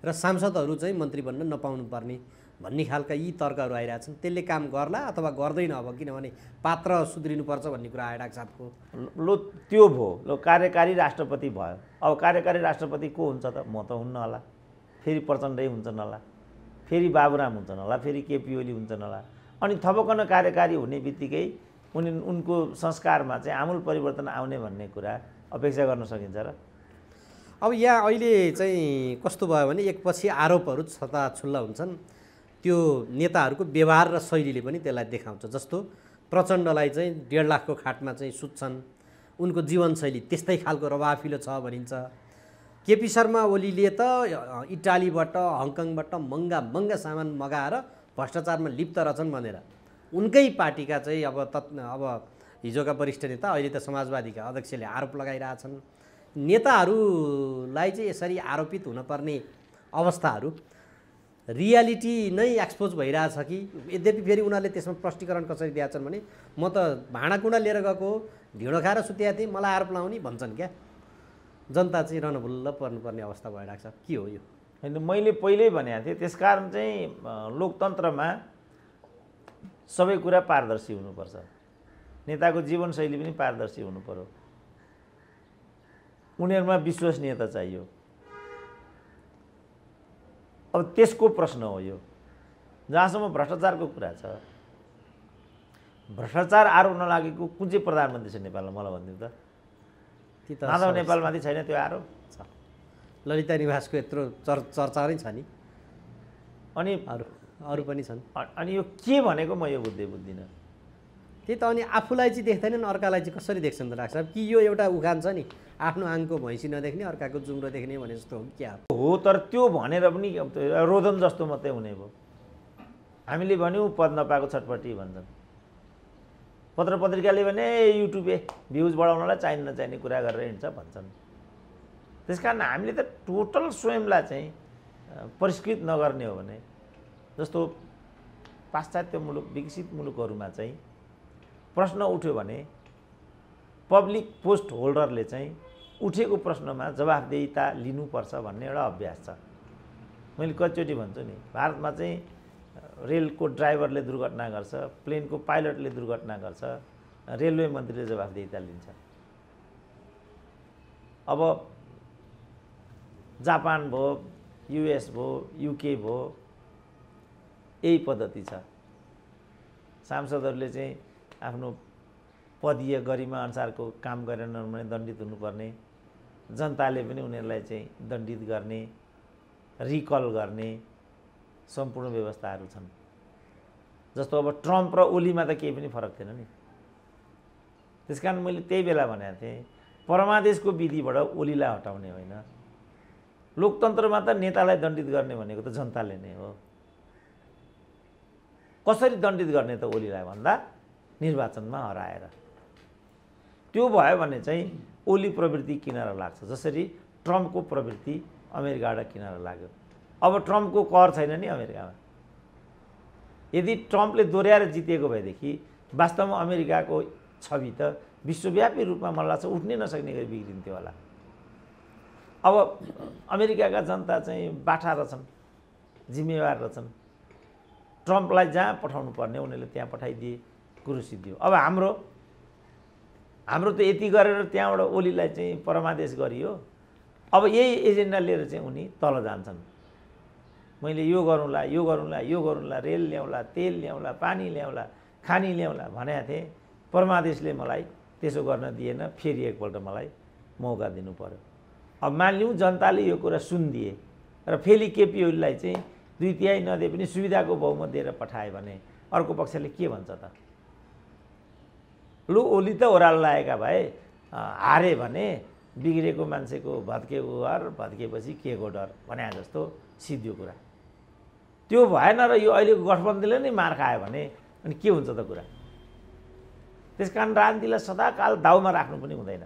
Speaker 1: र सांसदहरू चाहिँ मन्त्री बन्न नपाउनु पर्ने भन्ने खालका यी तर्कहरू आइरहेछन्। त्यसले काम गर्ला अथवा गर्दैन? अब किनभने पात्र सुध्रिनुपर्छ भन्ने कुरा आयो डाक्टर साहबको।
Speaker 2: लो त्यो भयो, लो कार्यकारी राष्ट्रपति भयो। अब कार्यकारी राष्ट्रपति को हुन्छ त? म त हुन्न होला, फेरि प्रचण्डै हुन्छन् होला, फेरि बाबुराम हुन्छन् होला, फेरि केपी ओली हुन्छन् होला। अनि थपकन कार्यकारी हुने बित्तिकै उनको संस्कारमा चाहिँ आमूल परिवर्तन आउने भन्ने कुरा अपेक्षा गर्न सकिन्छ र?
Speaker 1: अब यहाँ अहिले चाहिँ कस्तो भयो भने एकपछि आरोपहरू छताछुल्ला हुन्छन्, त्यो नेताहरूको व्यवहार र शैलीले पनि त्यसलाई देखाउँछ। जस्तो प्रचण्डलाई चाहिँ 1.5 लाखको खाटमा चाहिँ सुत्छन्, उनको जीवनशैली त्यस्तै खालको रवाफिलो छ भनिन्छ। केपी शर्मा ओलीले त इटालीबाट हङकङबाट महँगा सामान मगाएर भ्रष्टाचारमा लिप्त रहेछन् भनेर उनकै पार्टीका चाहिँ अब हिजोका वरिष्ठ नेता, अहिले त समाजवादीका अध्यक्षले आरोप लगाइरहेछन्। नेताहरूलाई चाहिँ यसरी आरोपित हुनपर्ने अवस्थाहरू रियालिटी नै एक्सपोज भइरहेछ कि? यद्यपि फेरि उनीहरूले त्यसमा प्रष्टीकरण कसरी दिएछन् भने म त भाँडाकुँडा लिएर गएको, ढिँडो खाएर सुतेको थिएँ, मलाई आरोप लगाउने भन्छन् क्या। जनता चाहिँ रणभुल्ल पर्नुपर्ने अवस्था भयो डाक्टर साहब, के हो यो?
Speaker 2: होइन, मैले पहिल्यै भनेको थिएँ, त्यसकारण चाहिँ लोकतन्त्रमा सबै कुरा पारदर्शी हुनुपर्छ। नेताको जीवनशैली पनि पारदर्शी हुनु पर्यो, उनीहरूमा विश्वसनीयता चाहियो। अब त्यसको प्रश्न हो यो। जहाँसम्म भ्रष्टाचारको कुरा छ, भ्रष्टाचार आरोप नलागेको कुन चाहिँ प्रधानमन्त्री छ नेपालमा? मलाई भनिदिनु त। माधव नेपालमाथि छैन त्यो आरोप?
Speaker 1: छ। ललिता निवासको यत्रो चर्चा नै छ नि,
Speaker 2: अनि
Speaker 1: अरू पनि छन्।
Speaker 2: अनि यो के भनेको म यो बुझ्दिनँ।
Speaker 1: त्यही त। अनि आफूलाई चाहिँ देख्दैनन्, अर्कालाई चाहिँ कसरी देख्छन् त डाक्टर साहब? कि यो एउटा उखान छ नि, आफ्नो आङको भैँसी नदेख्ने अर्काको जुम्रो देख्ने भने जस्तो हो क्या
Speaker 2: हो? तर त्यो भनेर पनि रोदन जस्तो मात्रै हुने भयो। हामीले भन्यौँ पद नपाएको छटपट्टि भन्छन्, पत्र पत्रिकाले भने युट्युबे भ्युज बढाउनलाई चाहिने नचाहिने कुरा गरेर हिँड्छ भन्छन्। त्यस कारण हामीले त टोटल स्वयंलाई चाहिँ परिष्कृत नगर्ने हो भने, जस्तो पाश्चात्य मुलुक, विकसित मुलुकहरूमा चाहिँ प्रश्न उठ्यो भने पब्लिक पोस्ट होल्डरले चाहिँ उठेको प्रश्नमा जवाफदेहिता लिनुपर्छ भन्ने एउटा अभ्यास छ। मैले कतिचोटि भन्छु नि, भारतमा चाहिँ रेलको ड्राइभरले दुर्घटना गर्छ, प्लेनको पाइलटले दुर्घटना गर्छ, रेलवे मन्त्रीले जवाफदेहिता लिन्छ। अब जापान भयो, युएस भयो, युके भयो, यही पद्धति छ। सांसदहरूले चाहिँ आफ्नो पदीय गरिमा अनुसारको काम गरेनन् भने दण्डित हुनुपर्ने, जनताले पनि उनीहरूलाई चाहिँ दण्डित गर्ने, रिकल गर्ने सम्पूर्ण व्यवस्थाहरू छन्। जस्तो अब ट्रम्प र ओलीमा त केही पनि फरक थिएन नि। त्यस कारण मैले त्यही बेला भनेको थिएँ, परमादेशको विधिबाट ओलीलाई हटाउने होइन, लोकतन्त्रमा त नेतालाई दण्डित गर्ने भनेको त जनताले नै हो। कसरी दण्डित गर्ने त ओलीलाई भन्दा निर्वाचनमा हराएर। त्यो भयो भने चाहिँ ओली प्रवृत्ति किनारा लाग्छ, जसरी ट्रम्पको प्रवृत्ति अमेरिकाबाट किनारा लाग्यो। अब ट्रम्पको कहर छैन नि अमेरिकामा। यदि ट्रम्पले दोहोऱ्याएर जितिएको भएदेखि वास्तवमा अमेरिकाको छवि त विश्वव्यापी रूपमा मलाई लाग्छ उठ्नै नसक्ने गरी बिग्रिन्थ्यो होला। अब अमेरिकाका जनता चाहिँ बाठा रहेछन्, जिम्मेवार रहेछन्। ट्रम्पलाई जहाँ पठाउनु पर्ने उनीहरूले त्यहाँ पठाइदिए, कुरो सिद्धियो। अब हाम्रो त यति गरेर त्यहाँबाट ओलीलाई चाहिँ परमादेश गरियो। अब यही एजेन्डा लिएर चाहिँ उनी तल जान्छन्। मैले यो गरौँला, यो गरौँला, यो गरौँला, रेल ल्याउँला, तेल ल्याउँला, पानी ल्याउँला, खानी ल्याउँला भनेको थिएँ। परमादेशले मलाई त्यसो गर्न दिएन, फेरि एकपल्ट मलाई मौका दिनु पर्यो। अब मानिलिउँ जनताले यो कुरा सुनिदिए र फेरि केपी ओलीलाई चाहिँ 2/3 नदिए पनि सुविधाको बहुमत दिएर पठाए भने अर्को पक्षले के भन्छ त? लु ओली त ओह्रालो लागेका भए, हारे भने बिग्रेको मान्छेको भत्केको घर, भत्केपछि के को डर भने जस्तो सिद्धियो कुरा। त्यो भएन र यो अहिलेको गठबन्धनले नै मार खायो भने अनि के हुन्छ त कुरा? त्यस कारण राजनीतिलाई सदाकाल दाउमा राख्नु पनि हुँदैन,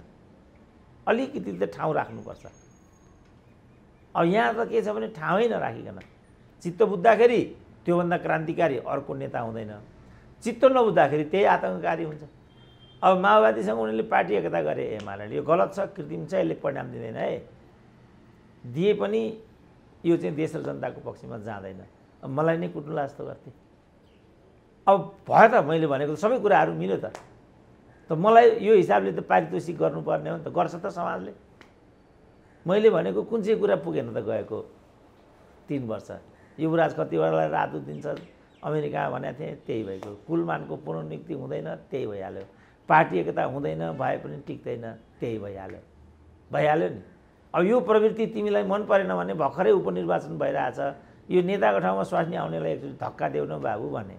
Speaker 2: अलिकति त ठाउँ राख्नुपर्छ। अब यहाँ त के छ भने ठाउँै नराखिकन चित्त बुझ्दाखेरि त्योभन्दा क्रान्तिकारी अर्को नेता हुँदैन, चित्त नबुझ्दाखेरि त्यही आतङ्ककारी हुन्छ। अब माओवादीसँग उनीहरूले पार्टी एकता गरे, एमाले यो गलत छ, कृत्रिम छ, यसले परिणाम दिँदैन है, दिए पनि यो चाहिँ देश र जनताको पक्षमा जाँदैन। अब मलाई नै कुट्नुला जस्तो गर्थे। अब भयो त मैले भनेको सबै कुराहरू मिल्यो त मलाई यो हिसाबले त पारितोषिक गर्नुपर्ने हो नि त, गर्छ त समाजले। मैले भनेको कुन चाहिँ कुरा पुगेन त गएको 3 वर्ष? युवराज कतिवटालाई राजदूत दिन्छ अमेरिकामा भनेको थिएँ, त्यही भएको। कुलमानको पुनर्नियुक्ति हुँदैन, त्यही भइहाल्यो। पार्टी एकता हुँदैन, भए पनि टिक्दैन, त्यही भइहाल्यो नि। अब यो प्रवृत्ति तिमीलाई मन परेन भने भर्खरै उपनिर्वाचन भइरहेछ, यो नेताको ठाउँमा स्वास्नी आउनेलाई एकचोटि धक्का देऊ न बाबु भने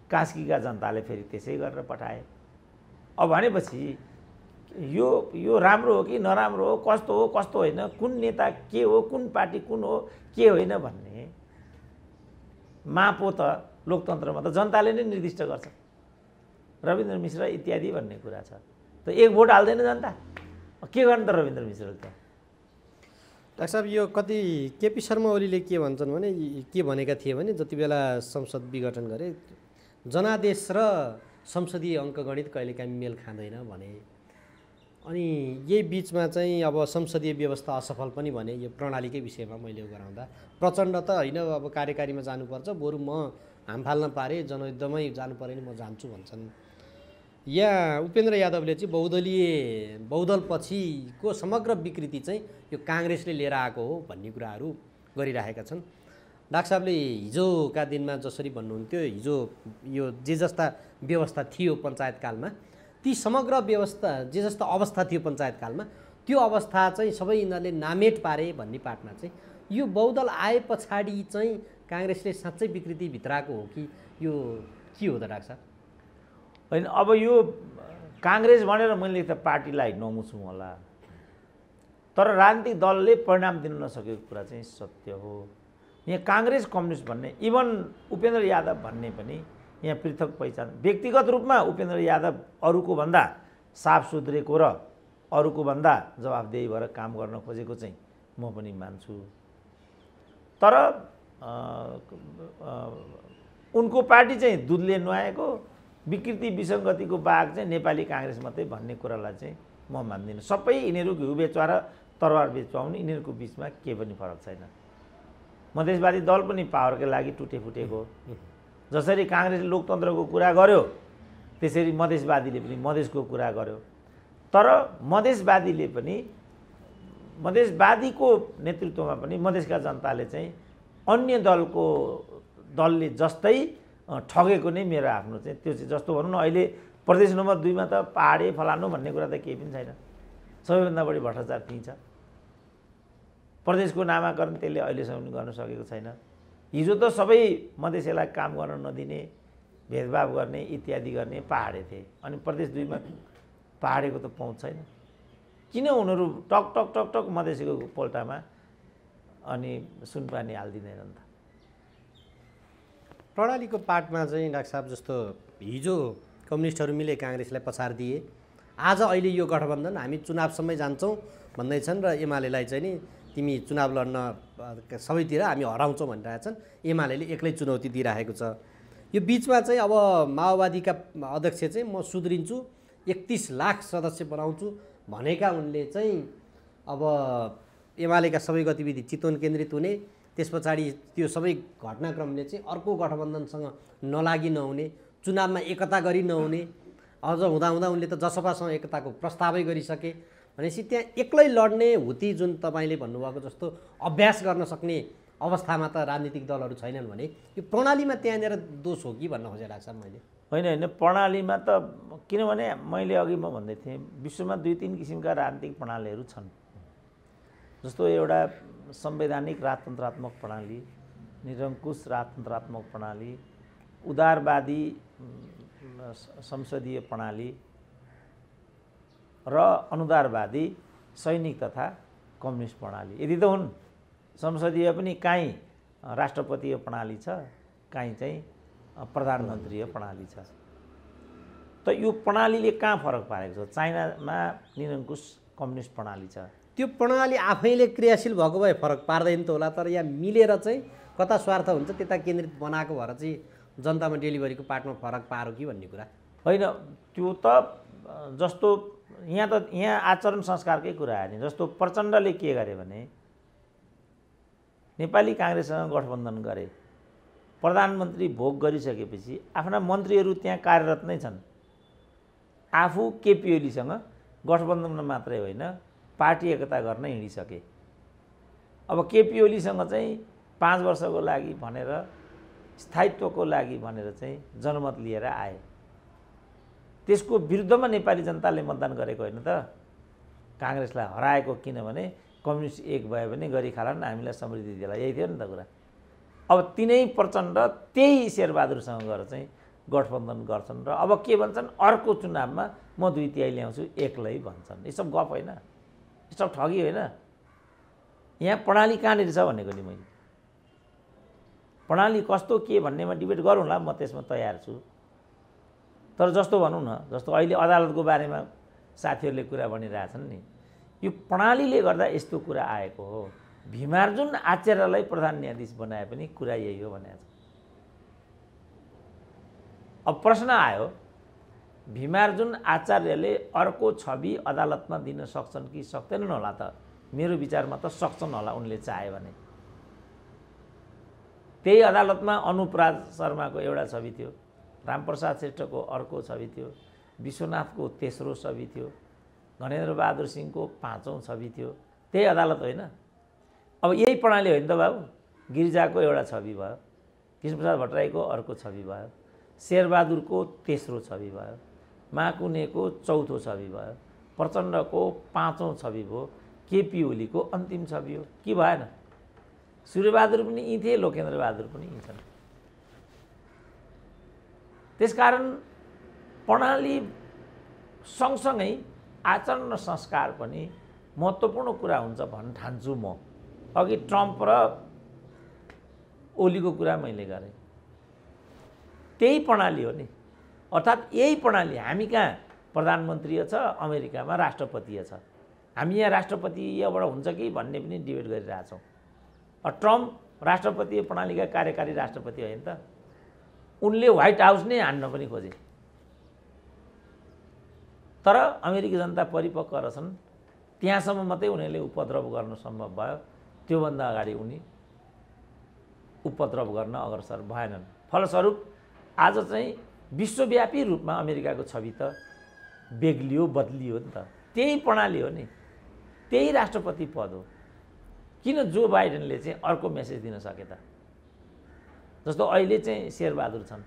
Speaker 2: कास्कीका जनताले फेरि त्यसै गरेर पठाए। अब भनेपछि यो राम्रो हो कि नराम्रो हो, कस्तो होइन, कुन नेता के हो, कुन पार्टी कुन हो, के होइन भन्ने मापो त लोकतन्त्रमा त जनताले नै निर्दिष्ट गर्छ। रविन्द्र मिश्र इत्यादि भन्ने कुरा छ त, 1 भोट हाल्दैन जनता, के गर्ने त रविन्द्र मिश्रले त?
Speaker 1: डाक्टर साहब यो कति केपी शर्मा ओलीले के भन्छन् भने, के भनेका थिए भने जति बेला संसद विघटन गरे जनादेश र संसदीय अङ्कगणित कहिलेकाहीँ मेल खाँदैन भने, अनि यही बिचमा चाहिँ अब संसदीय व्यवस्था असफल पनि भने यो प्रणालीकै विषयमा मैले गराउँदा प्रचण्ड त होइन अब कार्यकारीमा जानुपर्छ, बरु म हाम फाल्न पारे जनयुद्धमै जानु पऱ्यो नि म जान्छु भन्छन्। यहाँ उपेन्द्र यादवले चाहिँ बहुदल पछिको समग्र विकृति चाहिँ यो काङ्ग्रेसले लिएर आएको हो भन्ने कुराहरू गरिरहेका छन्। डाक्टर साहबले हिजोका दिनमा जसरी भन्नुहुन्थ्यो, हिजो यो जे जस्ता व्यवस्था थियो पञ्चायतकालमा, ती समग्र व्यवस्था जे जस्तो अवस्था थियो पञ्चायतकालमा, त्यो अवस्था चाहिँ सबै यिनीहरूले नामेट पारे भन्ने पाटमा चाहिँ यो बहुदल आए पछाडि चाहिँ काङ्ग्रेसले साँच्चै विकृति भित्राएको हो कि यो के हो त डाक्टर साहब?
Speaker 2: होइन, अब यो काङ्ग्रेस भनेर मैले त पार्टीलाई नमुछौँ होला, तर राजनीतिक दलले परिणाम दिन नसकेको कुरा चाहिँ सत्य हो। यहाँ काङ्ग्रेस कम्युनिस्ट भन्ने, इभन उपेन्द्र यादव भन्ने पनि यहाँ पृथक पहिचान। व्यक्तिगत रूपमा उपेन्द्र यादव अरूको भन्दा साफ सुध्रेको र अरूको भन्दा जवाफदेही भएर काम गर्न खोजेको चाहिँ म पनि मान्छु, तर उनको पार्टी चाहिँ दुधले नुहाएको विकृति विसङ्गतिको बाघ चाहिँ नेपाली काङ्ग्रेस मात्रै भन्ने कुरालाई चाहिँ म मान्दिनँ। सबै यिनीहरू घिउ बेचुवा र तरवार बेचुवाउने, यिनीहरूको बिचमा केही पनि फरक छैन। मधेसवादी दल पनि पावरकै लागि टुटेफुटेको, जसरी काङ्ग्रेसले लोकतन्त्रको कुरा गर्यो त्यसरी मधेसवादीले पनि मधेसको कुरा गर्यो। तर मधेसवादीको नेतृत्वमा पनि मधेसका जनताले चाहिँ अन्य दलले जस्तै ठगेको नै मेरो आफ्नो चाहिँ त्यो चाहिँ जस्तो भनौँ न, अहिले प्रदेश नम्बर 2 मा त पहाडे फलानु भन्ने कुरा त केही पनि छैन, सबैभन्दा बढी भ्रष्टाचार त्यही छ। प्रदेशको नामाकरण त्यसले अहिलेसम्म गर्न सकेको छैन। हिजो त सबै मधेसीलाई काम गर्न नदिने, भेदभाव गर्ने इत्यादि गर्ने पहाडे थिए, अनि प्रदेश 2 मा पहाडेको त पहुँच छैन। किन उनीहरू टक टक टक टक मधेसीको पोल्टामा अनि सुनपानी हालिदिँदैनन् त?
Speaker 1: प्रणालीको पाटमा चाहिँ डाक्टर साहब जस्तो हिजो कम्युनिस्टहरू मिले काङ्ग्रेसलाई पछार दिए, आज अहिले यो गठबन्धन हामी चुनावसम्मै जान्छौँ भन्दैछन् र एमालेलाई चाहिँ नि तिमी चुनाव लड्न सबैतिर हामी हराउँछौँ भनिरहेछन्। एमालेले एक्लै चुनौती दिइरहेको छ। यो बिचमा चाहिँ अब माओवादीका अध्यक्ष चाहिँ म सुध्रिन्छु, 31 लाख सदस्य बनाउँछु भनेका उनले चाहिँ अब एमालेका सबै गतिविधि चितवन केन्द्रित हुने, त्यस पछाडि त्यो सबै घटनाक्रमले चाहिँ अर्को गठबन्धनसँग नलागी नहुने, चुनावमा एकता गरी नहुने, अझ हुँदा उनले त जसपासँग एकताको प्रस्तावै गरिसके भनेपछि त्यहाँ एक्लै लड्ने हुती जुन तपाईँले भन्नुभएको जस्तो अभ्यास गर्न सक्ने अवस्थामा त राजनीतिक दलहरू छैनन् भने यो प्रणालीमा त्यहाँनिर दोष हो कि भन्न खोजेँ डाक्टर साहब मैले।
Speaker 2: होइन प्रणालीमा त किनभने मैले अघि म भन्दै थिएँ विश्वमा 2-3 किसिमका राजनीतिक प्रणालीहरू छन्। जस्तो एउटा संवैधानिक राजतन्त्रात्मक प्रणाली, निरङ्कुश राजतन्त्रात्मक प्रणाली, उदारवादी संसदीय प्रणाली र अनुदारवादी सैनिक तथा कम्युनिस्ट प्रणाली। यदि त हुन्। संसदीय पनि काहीँ राष्ट्रपतीय प्रणाली छ, काहीँ चाहिँ प्रधानमन्त्रीय प्रणाली छ। त यो प्रणालीले कहाँ फरक पारेको छ? चाइनामा निरङ्कुश कम्युनिस्ट प्रणाली छ।
Speaker 1: त्यो प्रणाली आफैले क्रियाशील भएको भए फरक पार्दैन त होला, तर यहाँ मिलेर चाहिँ कता स्वार्थ हुन्छ त्यता केन्द्रित बनाएको भएर चाहिँ जनतामा डेलिभरीको पार्टमा फरक पारो कि भन्ने कुरा
Speaker 2: होइन। त्यो त जस्तो यहाँ आचरण संस्कारकै कुरा आयो नि। जस्तो प्रचण्डले के गरे भने नेपाली काङ्ग्रेससँग गठबन्धन गरे, प्रधानमन्त्री भोग गरिसकेपछि आफ्ना मन्त्रीहरू त्यहाँ कार्यरत नै छन्। आफू केपी ओलीसँग गठबन्धनमा मात्रै होइन पार्टी एकता गर्न हिँडिसके। अब केपी ओलीसँग चाहिँ 5 वर्षको लागि भनेर स्थायित्वको लागि भनेर चाहिँ जनमत लिएर आए। त्यसको विरुद्धमा नेपाली जनताले मतदान गरेको होइन त, काङ्ग्रेसलाई हराएको। किनभने कम्युनिस्ट एक भयो भने गरी खालान्, हामीलाई समृद्धि दिला, यही थियो नि त कुरा। अब तिनै प्रचण्ड त्यही शेरबहादुरसँग गएर चाहिँ गठबन्धन गर्छन् र अब के भन्छन्, अर्को चुनावमा म 2/3 ल्याउँछु एक्लै भन्छन्। यो सब गफ होइन, यो सब ठगी होइन। यहाँ प्रणाली कहाँनिर छ भनेको नि मैले। प्रणाली कस्तो के भन्नेमा डिबेट गरौँला, म त्यसमा तयार छु। तर जस्तो भनौँ न, जस्तो अहिले अदालतको बारेमा साथीहरूले कुरा भनिरहेछन् नि, यो प्रणालीले गर्दा यस्तो कुरा आएको हो। भीमार्जुन आचार्यलाई प्रधान न्यायाधीश बनाए पनि कुरा यही हो भनेको छ। अब प्रश्न आयो, भीमार्जुन आचार्यले अर्को छवि अदालतमा दिन सक्छन् कि सक्दैनन् होला त? मेरो विचारमा त सक्छन् होला, उनले चाहे भने। त्यही अदालतमा अनुपराज शर्माको एउटा छवि थियो, रामप्रसाद श्रेष्ठको अर्को छवि थियो, विश्वनाथको तेस्रो छवि थियो, गणेन्द्र बहादुर सिंहको 5औं छवि थियो। त्यही अदालत होइन? अब यही प्रणाली होइन त बाबु। गिरिजाको एउटा छवि भयो, कृष्णप्रसाद भट्टराईको अर्को छवि भयो, शेरबहादुरको तेस्रो छवि भयो, माकुनेको चौथो छवि भयो, प्रचण्डको 5औं छवि भयो, केपी ओलीको अन्तिम छवि हो कि भएन? सूर्यबहादुर पनि यी थिए, लोकेन्द्र बहादुर पनि यी छन्। त्यसकारण प्रणाली सँगसँगै आचरण र संस्कार पनि महत्त्वपूर्ण कुरा हुन्छ भन्ने ठान्छु म। अघि ट्रम्प र ओलीको कुरा मैले गरेँ, त्यही प्रणाली हो नि। अर्थात् यही प्रणाली हामी कहाँ प्रधानमन्त्रीय छ, अमेरिकामा राष्ट्रपतीय छ। हामी यहाँ राष्ट्रपतीयबाट हुन्छ कि भन्ने पनि डिबेट गरिरहेछौँ। ट्रम्प राष्ट्रपतीय प्रणालीका कार्यकारी राष्ट्रपति होइन त? उनले व्हाइट हाउस नै हान्न पनि खोजे। तर अमेरिकी जनता परिपक्व रहेछन्, त्यहाँसम्म मात्रै उनीहरूले उपद्रव गर्न सम्भव भयो। त्योभन्दा अगाडि उनी उपद्रव गर्न अग्रसर भएनन्। फलस्वरूप आज चाहिँ विश्वव्यापी रूपमा अमेरिकाको छवि त बेग्लियो, बदलियो नि त। त्यही प्रणाली हो नि, त्यही राष्ट्रपति पद हो। किन जो बाइडेनले चाहिँ अर्को मेसेज दिन सके त? जस्तो अहिले चाहिँ शेरबहादुर छन्,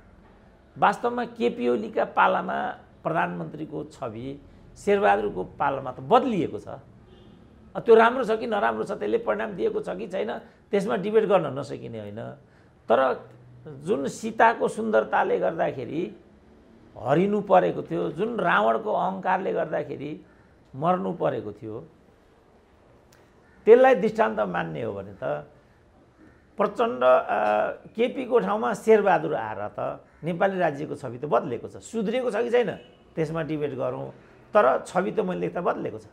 Speaker 2: वास्तवमा केपी ओलीका पालामा प्रधानमन्त्रीको छवि शेरबहादुरको पालामा त बदलिएको छ। त्यो राम्रो छ कि नराम्रो छ, त्यसले परिणाम दिएको छ कि छैन, त्यसमा डिबेट गर्न नसकिने होइन। तर जुन सीताको सुन्दरताले गर्दाखेरि हरिनु परेको थियो, जुन रावणको अहङ्कारले गर्दाखेरि मर्नु परेको थियो, त्यसलाई दृष्टान्त मान्ने हो भने त प्रचण्ड केपीको ठाउँमा शेरबहादुर आएर त नेपाली राज्यको छवि त बदलेको छ। सुध्रिएको छ कि छैन त्यसमा डिबेट गरौँ, तर छवि त मैले लेख्दा बदलेको छ।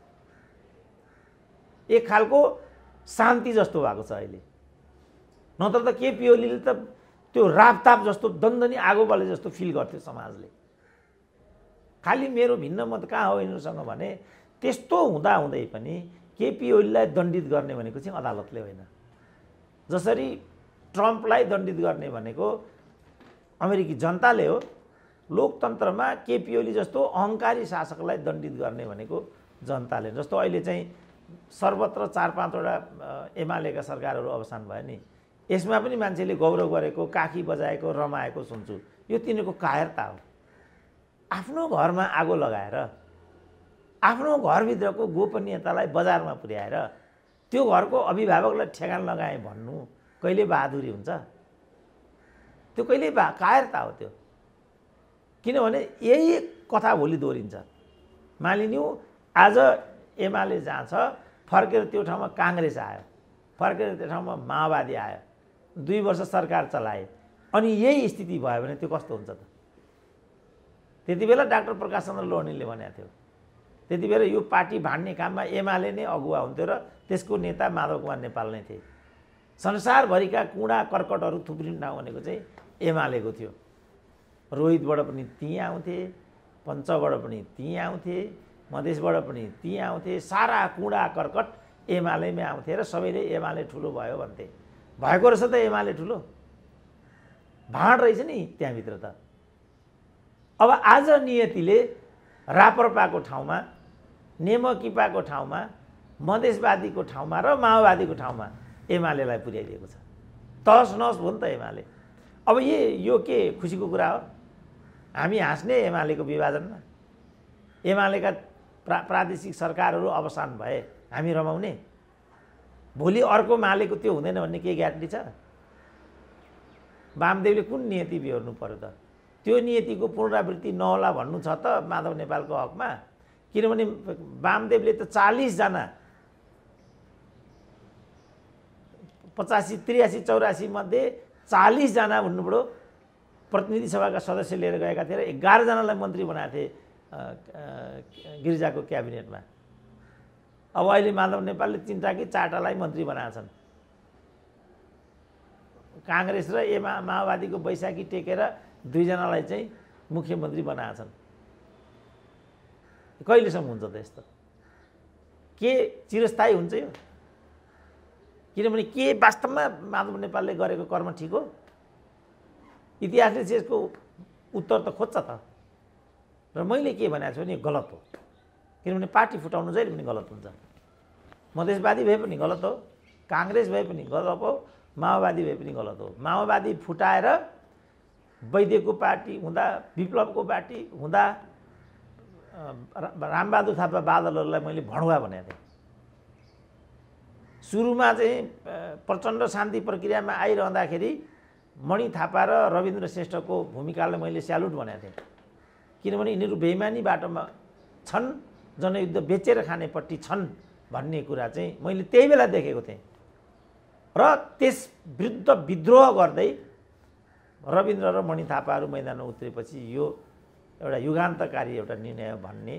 Speaker 2: एक खालको शान्ति जस्तो भएको छ अहिले। नत्र त केपी ओलीले त त्यो रापताप जस्तो दन्दनी आगो बले जस्तो फिल गर्थ्यो समाजले। खालि मेरो भिन्न मत कहाँ हो यिनीहरूसँग भने, त्यस्तो हुँदाहुँदै पनि केपी ओलीलाई दण्डित गर्ने भनेको चाहिँ अदालतले होइन। जसरी ट्रम्पलाई दण्डित गर्ने भनेको अमेरिकी जनताले हो, लोकतन्त्रमा केपी ओली जस्तो अहङ्कारी शासकलाई दण्डित गर्ने भनेको जनताले। जस्तो अहिले चाहिँ सर्वत्र 4-5वटा एमालेका सरकारहरू अवसान भयो नि, यसमा पनि मान्छेले गौरव गरेको, काखी बजाएको, रमाएको सुन्छु। यो तिनीहरूको कायरता हो। आफ्नो घरमा आगो लगाएर आफ्नो घरभित्रको गोपनीयतालाई बजारमा पुर्याएर त्यो घरको अभिभावकलाई ठेगान लगाए भन्नु कहिले बहादुरी हुन्छ? त्यो कहिले कायरता हो त्यो। किनभने यही कथा भोलि दोहोरिन्छ। मानिलिनु आज एमाले जहाँ छ फर्केर त्यो ठाउँमा काङ्ग्रेस आयो, फर्केर त्यो ठाउँमा माओवादी आयो, 2 वर्ष सरकार चलाए, अनि यही स्थिति भयो भने त्यो कस्तो हुन्छ त? त्यति बेला डाक्टर प्रकाश चन्द्र लोहनीले भनेको थियो, त्यति बेला यो पार्टी भाड्ने काममा एमाले नै अगुवा हुन्थ्यो र त्यसको नेता माधव कुमार नेपाल नै थिए। संसारभरिका कुँडा कर्कटहरू थुप्रिने ठाउँ भनेको चाहिँ एमालेको थियो। रोहितबाट पनि त्यहीँ आउँथे, पञ्चबाट पनि त्यहीँ आउँथे, मधेसबाट पनि त्यहीँ आउँथे। सारा कुँडा कर्कट एमालेमै आउँथे र सबैले एमाले ठुलो भयो भन्थे। भएको रहेछ त एमाले ठुलो, भाँड रहेछ नि त्यहाँभित्र त। अब आज नियतिले राप्रपाको ठाउँमा, नेमकिपाको ठाउँमा, मधेसवादीको ठाउँमा र माओवादीको ठाउँमा एमालेलाई पुर्याइदिएको छ। तहस नहस भयो नि त एमाले। अब यो के खुसीको कुरा हो? हामी हाँस्ने एमालेको विभाजनमा, एमालेका प्रादेशिक सरकारहरू अवसान भए हामी रमाउने। भोलि अर्को मालेको त्यो हुँदैन भन्ने के ग्यारेन्टी छ? वामदेवले कुन नियति बिहोर्नु पर्यो त? त्यो नियतिको पुनरावृत्ति नहोला भन्नु छ त माधव नेपालको हकमा? किनभने वामदेवले त 40 जना 85, 83, 84 मध्ये 40 जना भन्नुपऱ्यो प्रतिनिधि सभाका सदस्य लिएर गएका थिए र 11 जनालाई मन्त्री बनाएको थिए गिरिजाको क्याबिनेटमा। अब अहिले माधव नेपालले 3टा कि 4टालाई मन्त्री बनाएछन्। काङ्ग्रेस र माओवादीको बैशाखी टेकेर 2 जनालाई चाहिँ मुख्यमन्त्री बनाएछन्। कहिलेसम्म हुन्छ त यस्तो? के चिरस्थायी हुन्छ यो? किनभने के वास्तवमा माधव नेपालले गरेको कर्म ठिक हो? इतिहासले चाहिँ यसको उत्तर त खोज्छ त। र मैले के भनेको छु भने गलत हो। किनभने पार्टी फुटाउनु जहिले पनि गलत हुन्छ। मधेसवादी भए पनि गलत हो, काङ्ग्रेस भए पनि गलत हो, माओवादी भए पनि गलत हो। माओवादी फुटाएर वैद्यको पार्टी हुँदा, विप्लवको पार्टी हुँदा रामबहादुर थापा बादलहरूलाई मैले भणुवा भनेको थिएँ। सुरुमा चाहिँ प्रचण्ड शान्ति प्रक्रियामा आइरहँदाखेरि मणि थापा र रविन्द्र श्रेष्ठको भूमिकालाई मैले स्यालुट भनेको थिएँ। किनभने यिनीहरू बेइमानी बाटोमा छन्, जनयुद्ध बेचेर खानेपट्टि छन् भन्ने कुरा चाहिँ मैले त्यही बेला देखेको थिएँ। र त्यस विरुद्ध विद्रोह गर्दै रविन्द्र र मणि थापाहरू मैदानमा उत्रेपछि यो एउटा युगान्तकारी एउटा निर्णय हो भन्ने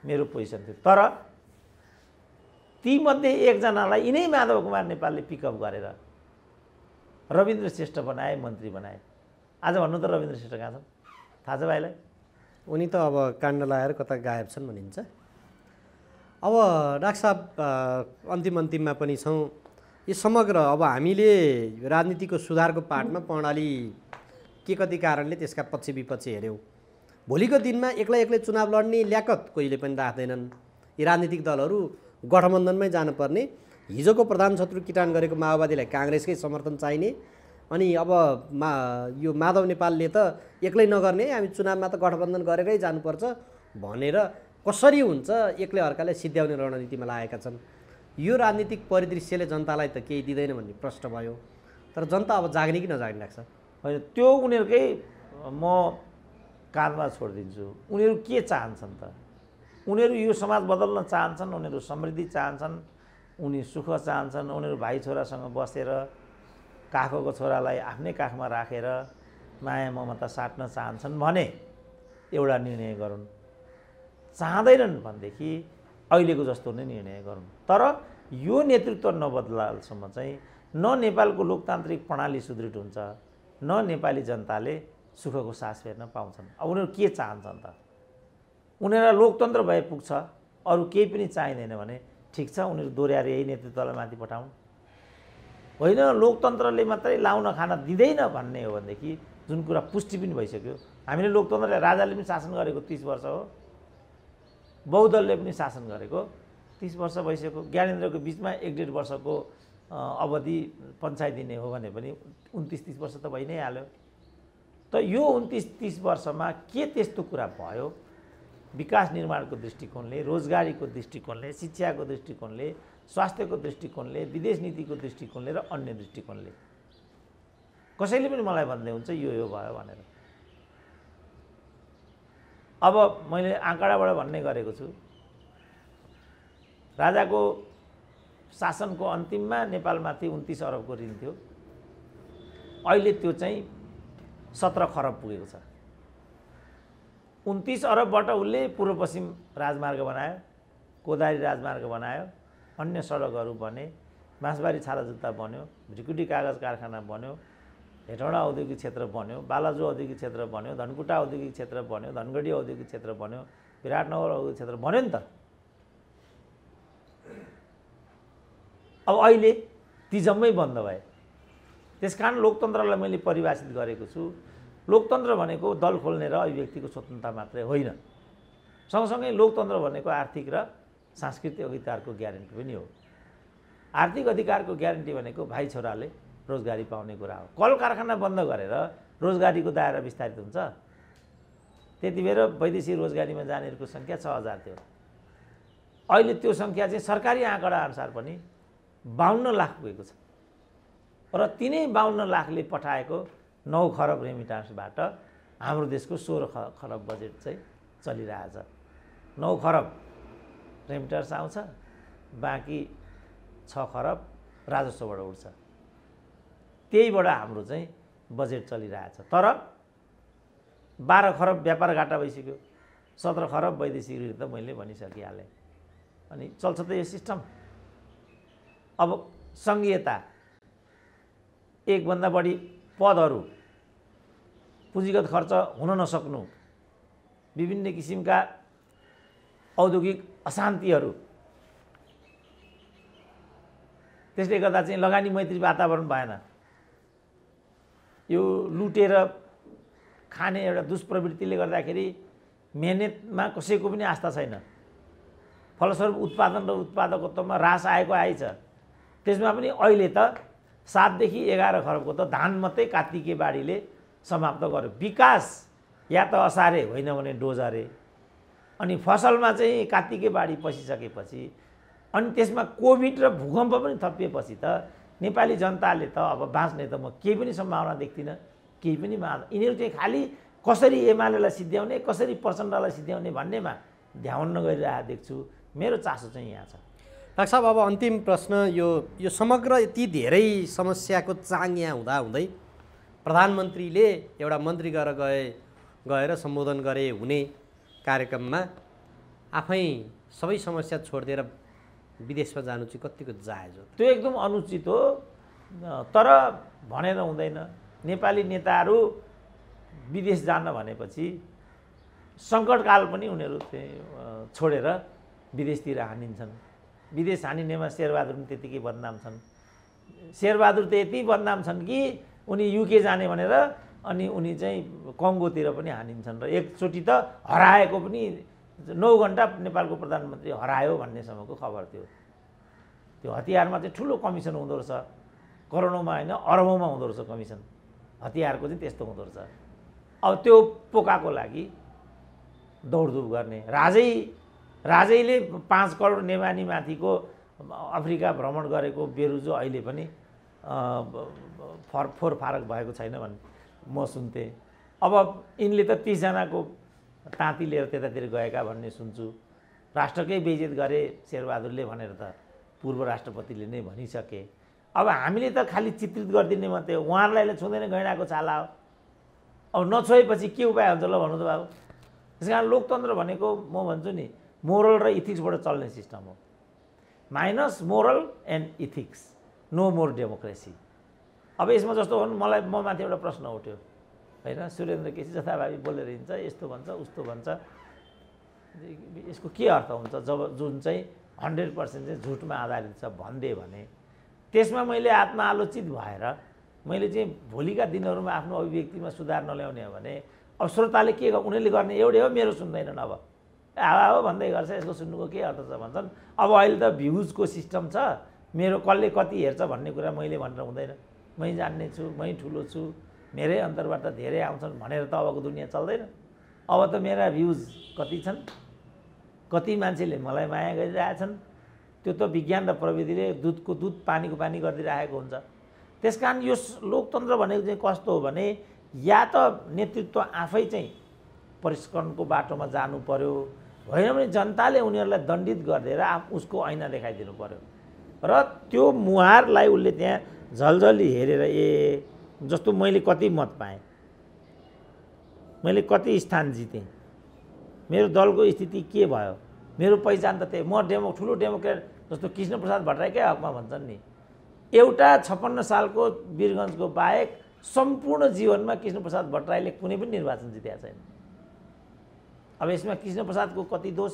Speaker 2: मेरो पोजिसन थियो। तर तीमध्ये एकजनालाई यिनै माधव कुमार नेपालले पिकअप गरेर रविन्द्र श्रेष्ठ बनाए, मन्त्री बनाए। आज भन्नु त रविन्द्र श्रेष्ठ कहाँ छन् थाहा छ भाइलाई?
Speaker 1: उनी त अब काण्ड लगाएर कता गायब छन् भनिन्छ। अब डाक्टर साहब अन्तिममा पनि छौँ। यो समग्र अब हामीले राजनीतिको सुधारको पाठमा प्रणाली के कति कारणले त्यसका पछि विपक्षी हेऱ्यौँ। भोलिको दिनमा एक्लै चुनाव लड्ने ल्याकत कहिले पनि राख्दैनन्। यी राजनीतिक दलहरू गठबन्धनमै जानुपर्ने। हिजोको प्रधान शत्रु किटान गरेको माओवादीलाई काङ्ग्रेसकै समर्थन चाहिने, अनि अब यो माधव नेपालले त एक्लै नगर्ने, हामी चुनावमा त गठबन्धन गरेरै जानुपर्छ भनेर कसरी हुन्छ एक्लै अर्कालाई सिद्ध्याउने रणनीतिमा लागेका छन्। यो राजनीतिक परिदृश्यले जनतालाई त केही दिँदैन भन्ने प्रश्न भयो। तर जनता अब जाग्ने कि नजाग्ने लाग्छ?
Speaker 2: होइन, त्यो उनीहरूकै म कानमा छोडिदिन्छु। उनीहरू के चाहन्छन् त? उनीहरू यो समाज बदल्न चाहन्छन्, उनीहरू समृद्धि चाहन्छन्, उनी सुख चाहन्छन्, उनीहरू भाइ छोरासँग बसेर काखको छोरालाई आफ्नै काखमा राखेर माया ममता साट्न चाहन्छन् भने एउटा निर्णय गरून्। चाहँदैनन् भनेदेखि अहिलेको जस्तो नै निर्णय गरून्। तर यो नेतृत्व नबदलासम्म चाहिँ न नेपालको लोकतान्त्रिक प्रणाली सुदृढ हुन्छ, न नेपाली जनताले सुखको सास फेर्न पाउँछन्। अब उनीहरू के चाहन्छन् त? उनीहरूलाई लोकतन्त्र भए पुग्छ, अरू केही पनि चाहिँदैन भने ठिक छ, उनीहरू दोहोऱ्याएर यही नेतृत्वलाई माथि पठाउन्। होइन, लोकतन्त्रले मात्रै लाउन खान दिँदैन भन्ने हो भनेदेखि जुन कुरा पुष्टि पनि भइसक्यो, हामीले लोकतन्त्रले राजाले पनि शासन गरेको 30 वर्ष हो, बहुदलले पनि शासन गरेको 30 वर्ष भइसक्यो। ज्ञानेन्द्रको बिचमा 1.5 वर्षको अवधि पञ्चायत दिने हो भने पनि 29-30 वर्ष त भइ नै हाल्यो। त यो 29-30 वर्षमा के त्यस्तो कुरा भयो विकास निर्माणको दृष्टिकोणले, रोजगारीको दृष्टिकोणले, शिक्षाको दृष्टिकोणले, स्वास्थ्यको दृष्टिकोणले, विदेश नीतिको दृष्टिकोणले र अन्य दृष्टिकोणले? कसैले पनि मलाई भन्दै हुन्छ यो भयो भनेर। अब मैले आँकडाबाट भन्ने गरेको छु, राजाको शासनको अन्तिममा नेपालमाथि 29 अरबको ऋण थियो। अहिले त्यो चाहिँ 17 खरब पुगेको छ। 29 अरबबाट उसले पूर्व पश्चिम राजमार्ग बनायो, कोदारी राजमार्ग बनायो, अन्य सडकहरू बने, बाँसबारी छाला जुत्ता बन्यो, ढिकुटी कागज कारखाना बन्यो, हेटौँडा औद्योगिक क्षेत्र बन्यो, बालाजु औद्योगिक क्षेत्र बन्यो, धनकुटा औद्योगिक क्षेत्र बन्यो, धनगढी औद्योगिक क्षेत्र बन्यो, विराटनगर औद्योगिक क्षेत्र बन्यो नि त। अब अहिले ती जम्मै बन्द भए। त्यसकारण लोकतन्त्रलाई मैले परिभाषित गरेको छु, लोकतन्त्र भनेको दल खोल्ने र अभिव्यक्तिको स्वतन्त्रता मात्रै होइन, सँगसँगै लोकतन्त्र भनेको आर्थिक र सांस्कृतिक अधिकारको ग्यारेन्टी पनि हो। आर्थिक अधिकारको ग्यारेन्टी भनेको भाइ छोराले रोजगारी पाउने कुरा हो। कल कारखाना बन्द गरेर रोजगारीको दायरा विस्तारित हुन्छ? त्यति बेर वैदेशिक रोजगारीमा जानेहरूको सङ्ख्या 6000 थियो। अहिले त्यो सङ्ख्या चाहिँ सरकारी आँकडा अनुसार पनि 52 लाख पुगेको छ र तिनै 52 लाखले पठाएको 9 खरब रेमिटान्सबाट हाम्रो देशको 16 खरब बजेट चाहिँ चलिरहेछ। 9 खरब रेमिटान्स आउँछ, बाँकी 6 खरब राजस्वबाट उठ्छ। त्यहीबाट हाम्रो चाहिँ बजेट चलिरहेछ। तर 12 खरब व्यापार घाटा भइसक्यो, 17 खरब वैदेशिक ऋण त मैले भनिसकिहालेँ। अनि चल्छ त यो सिस्टम। अब सङ्घीयता, एकभन्दा बढी पदहरू, पुँजीगत खर्च हुन नसक्नु, विभिन्न किसिमका औद्योगिक अशान्तिहरू, त्यसले गर्दा चाहिँ लगानी मैत्री वातावरण भएन। यो लुटेर खाने एउटा दुष्प्रवृत्तिले गर्दाखेरि मेहनतमा कसैको पनि आस्था छैन। फलस्वरूप उत्पादन र उत्पादकत्वमा ह्रास आएको आइछ। त्यसमा पनि अहिले त 7 देखि 11 खरबको त धान मात्रै कार्तिके बाढीले समाप्त गर्यो। विकास या त असारे होइन भने डोजरे। अनि फसलमा चाहिँ कार्तिके बाढी पसिसकेपछि अनि त्यसमा कोभिड र भूकम्प पनि थपिएपछि त नेपाली जनताले त अब बाँच्ने त म केही पनि सम्भावना देख्दिनँ, केही पनि यिनीहरू चाहिँ खालि कसरी एमालेलाई सिद्ध्याउने, कसरी प्रचण्डलाई सिद्ध्याउने भन्नेमा ध्यान नगरिरहेको देख्छु। मेरो चासो चाहिँ यहाँ छ।
Speaker 1: डाक्टर साहब, अब अन्तिम प्रश्न, यो समग्र यति धेरै समस्याको चाङ यहाँ हुँदाहुँदै प्रधानमन्त्रीले एउटा मन्त्री गएर सम्बोधन गरे हुने कार्यक्रममा आफै सबै समस्या छोडिदिएर विदेशमा जानु चाहिँ कतिको जायज हो?
Speaker 2: त्यो एकदम अनुचित हो। तर भनेर हुँदैन। नेपाली नेताहरू विदेश जान भनेपछि सङ्कटकाल पनि उनीहरू चाहिँ छोडेर विदेशतिर हानिन्छन्। विदेश हानिनेमा शेरबहादुर पनि त्यतिकै बदनाम छन्। शेरबहादुर त यति बदनाम छन् कि उनी युके जाने भनेर अनि उनी चाहिँ कङ्गोतिर पनि हानिन्छन् र एकचोटि त हराएको पनि 9 घण्टा नेपालको प्रधानमन्त्री हरायो भन्नेसम्मको खबर थियो। त्यो हतियारमा चाहिँ ठुलो कमिसन हुँदो रहेछ, करोडौँमा होइन अरबौँमा हुँदो रहेछ कमिसन। हतियारको चाहिँ त्यस्तो हुँदो रहेछ। अब त्यो पोकाको लागि दौडधुप गर्ने राजैले 5 करोड नेवानी माथिको अफ्रिका भ्रमण गरेको बेरुजो अहिले पनि फोर फारक भएको छैन भन्ने म सुन्थेँ। अब यिनले त 30 जनाको ताती लिएर त्यतातिर गएका भन्ने सुन्छु। राष्ट्रकै बेइज्जत गरे शेरबहादुरले भनेर त पूर्व राष्ट्रपतिले नै भनिसके। अब हामीले त खालि चित्रित गरिदिने मात्रै हो, उहाँहरूलाई छुँदैन गैँडाको छाला हो। अब नछोएपछि के उपाय हुन्छ ल भन्नु त बाबु। त्यस कारण लोकतन्त्र भनेको म भन्छु नि मोरल र इथिक्सबाट चल्ने सिस्टम हो। Minus moral and ethics, no more democracy. अब यसमा जस्तो भन्नु मलाई म माथि एउटा प्रश्न उठ्यो होइन, सुरेन्द्र केसी जथाभावी बोलेर हिँड्छ, यस्तो भन्छ उस्तो भन्छ, यसको के अर्थ हुन्छ जब जुन चाहिँ 100% चाहिँ झुटमा आधारित छ भन्दे भने त्यसमा मैले आत्मआलोचित भएर मैले चाहिँ भोलिका दिनहरूमा आफ्नो अभिव्यक्तिमा सुधार नल्याउने हो भने अब श्रोताले के उनीहरूले गर्ने एउटै हो, मेरो सुन्दैनन्। अब हावा हो भन्दै गर्छ, यसको सुन्नुको के अर्थ छ भन्छन्। अब अहिले त भ्युजको सिस्टम छ, मेरो कसले कति हेर्छ भन्ने कुरा मैले भनेर हुँदैन। मै जान्ने छु, मै ठुलो छु, मेरै अन्तरबाट धेरै आउँछन् भनेर त अबको दुनियाँ चल्दैन। अब त मेरा भ्युज कति छन्, कति मान्छेले मलाई माया गरिरहेछन्, त्यो त विज्ञान र प्रविधिले दुधको दुध पानीको पानी गरिदिइरहेको हुन्छ। त्यसकारण यो लोकतन्त्र भनेको चाहिँ कस्तो हो भने या त नेतृत्व आफै चाहिँ परिष्करणको बाटोमा जानु पर्यो, होइन भने जनताले उनीहरूलाई दण्डित गरिदिएर उसको ऐना देखाइदिनु पर्यो र त्यो मुहारलाई उसले त्यहाँ झलझली हेरेर जस्तो मैले कति मत पाएँ, मैले कति स्थान जितेँ, मेरो दलको स्थिति के भयो, मेरो पहिचान त त्यही, म ठुलो डेमोक्रेट जस्तो कृष्णप्रसाद भट्टराईकै हकमा भन्छन् नि, एउटा 56 सालको वीरगञ्जको बाहेक सम्पूर्ण जीवनमा कृष्णप्रसाद भट्टराईले कुनै पनि निर्वाचन जितेका छैन। अब यसमा कृष्णप्रसादको कति दोष,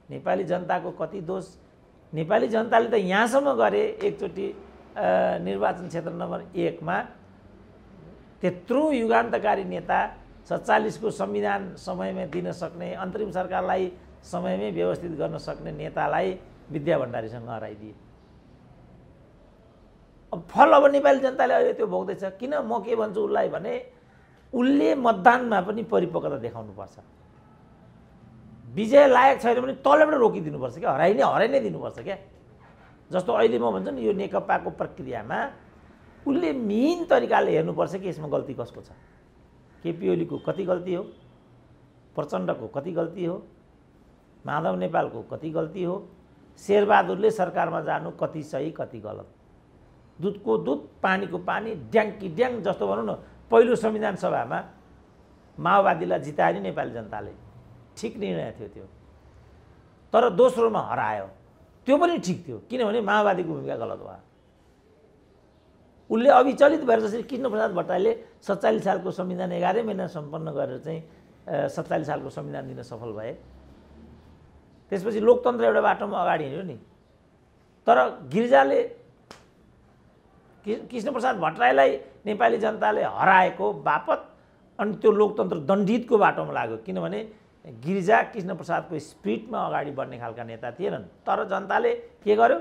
Speaker 2: नेपाली जनताको कति दोष? नेपाली जनताले त यहाँसम्म गरे एकचोटि निर्वाचन क्षेत्र नम्बर 1 मा त्यत्रो युगान्तकारी नेता, 47 को संविधान समयमै दिन सक्ने, अन्तरिम सरकारलाई समयमै व्यवस्थित गर्न सक्ने नेतालाई विद्या भण्डारीसँग हराइदिए। अब फल अब नेपाली जनताले अहिले त्यो भोग्दैछ। किन म के भन्छु उसलाई भने उसले मतदानमा पनि परिपक्वता देखाउनुपर्छ। विजय लायक छैन भने तलबाट रोकिदिनुपर्छ क्या, हराइ नै दिनुपर्छ क्या। जस्तो अहिले म भन्छु नि यो नेकपाको प्रक्रियामा उसले मिहिन तरिकाले हेर्नुपर्छ कि यसमा गल्ती कसको छ। केपी ओलीको कति गल्ती हो, प्रचण्डको कति गल्ती हो, माधव नेपालको कति गल्ती हो, शेरबहादुरले सरकारमा जानु कति सही कति गलत, दुधको दुध पानीको पानी ड्याङ्की ड्याङ जस्तो भनौँ न। पहिलो संविधान सभामा माओवादीलाई जितायो नि नेपाली जनताले, ठिक निर्णय थियो त्यो। तर दोस्रोमा हरायो, त्यो पनि ठिक थियो किनभने माओवादीको भूमिका गलत भयो। उसले अविचलित भएर जसरी कृष्णप्रसाद भट्टराईले 47 सालको संविधान 11 महिना सम्पन्न गरेर चाहिँ 47 सालको संविधान दिन सफल भए। त्यसपछि लोकतन्त्र एउटा बाटोमा अगाडि हिँड्यो नि। तर गिरिजाले कृष्णप्रसाद भट्टराईलाई नेपाली जनताले हराएको बापत अनि त्यो लोकतन्त्र दण्डितको बाटोमा लाग्यो किनभने गिरिजा कृष्णप्रसादको स्पिरिटमा अगाडि बढ्ने खालका नेता थिएनन्। तर जनताले के गर्यो,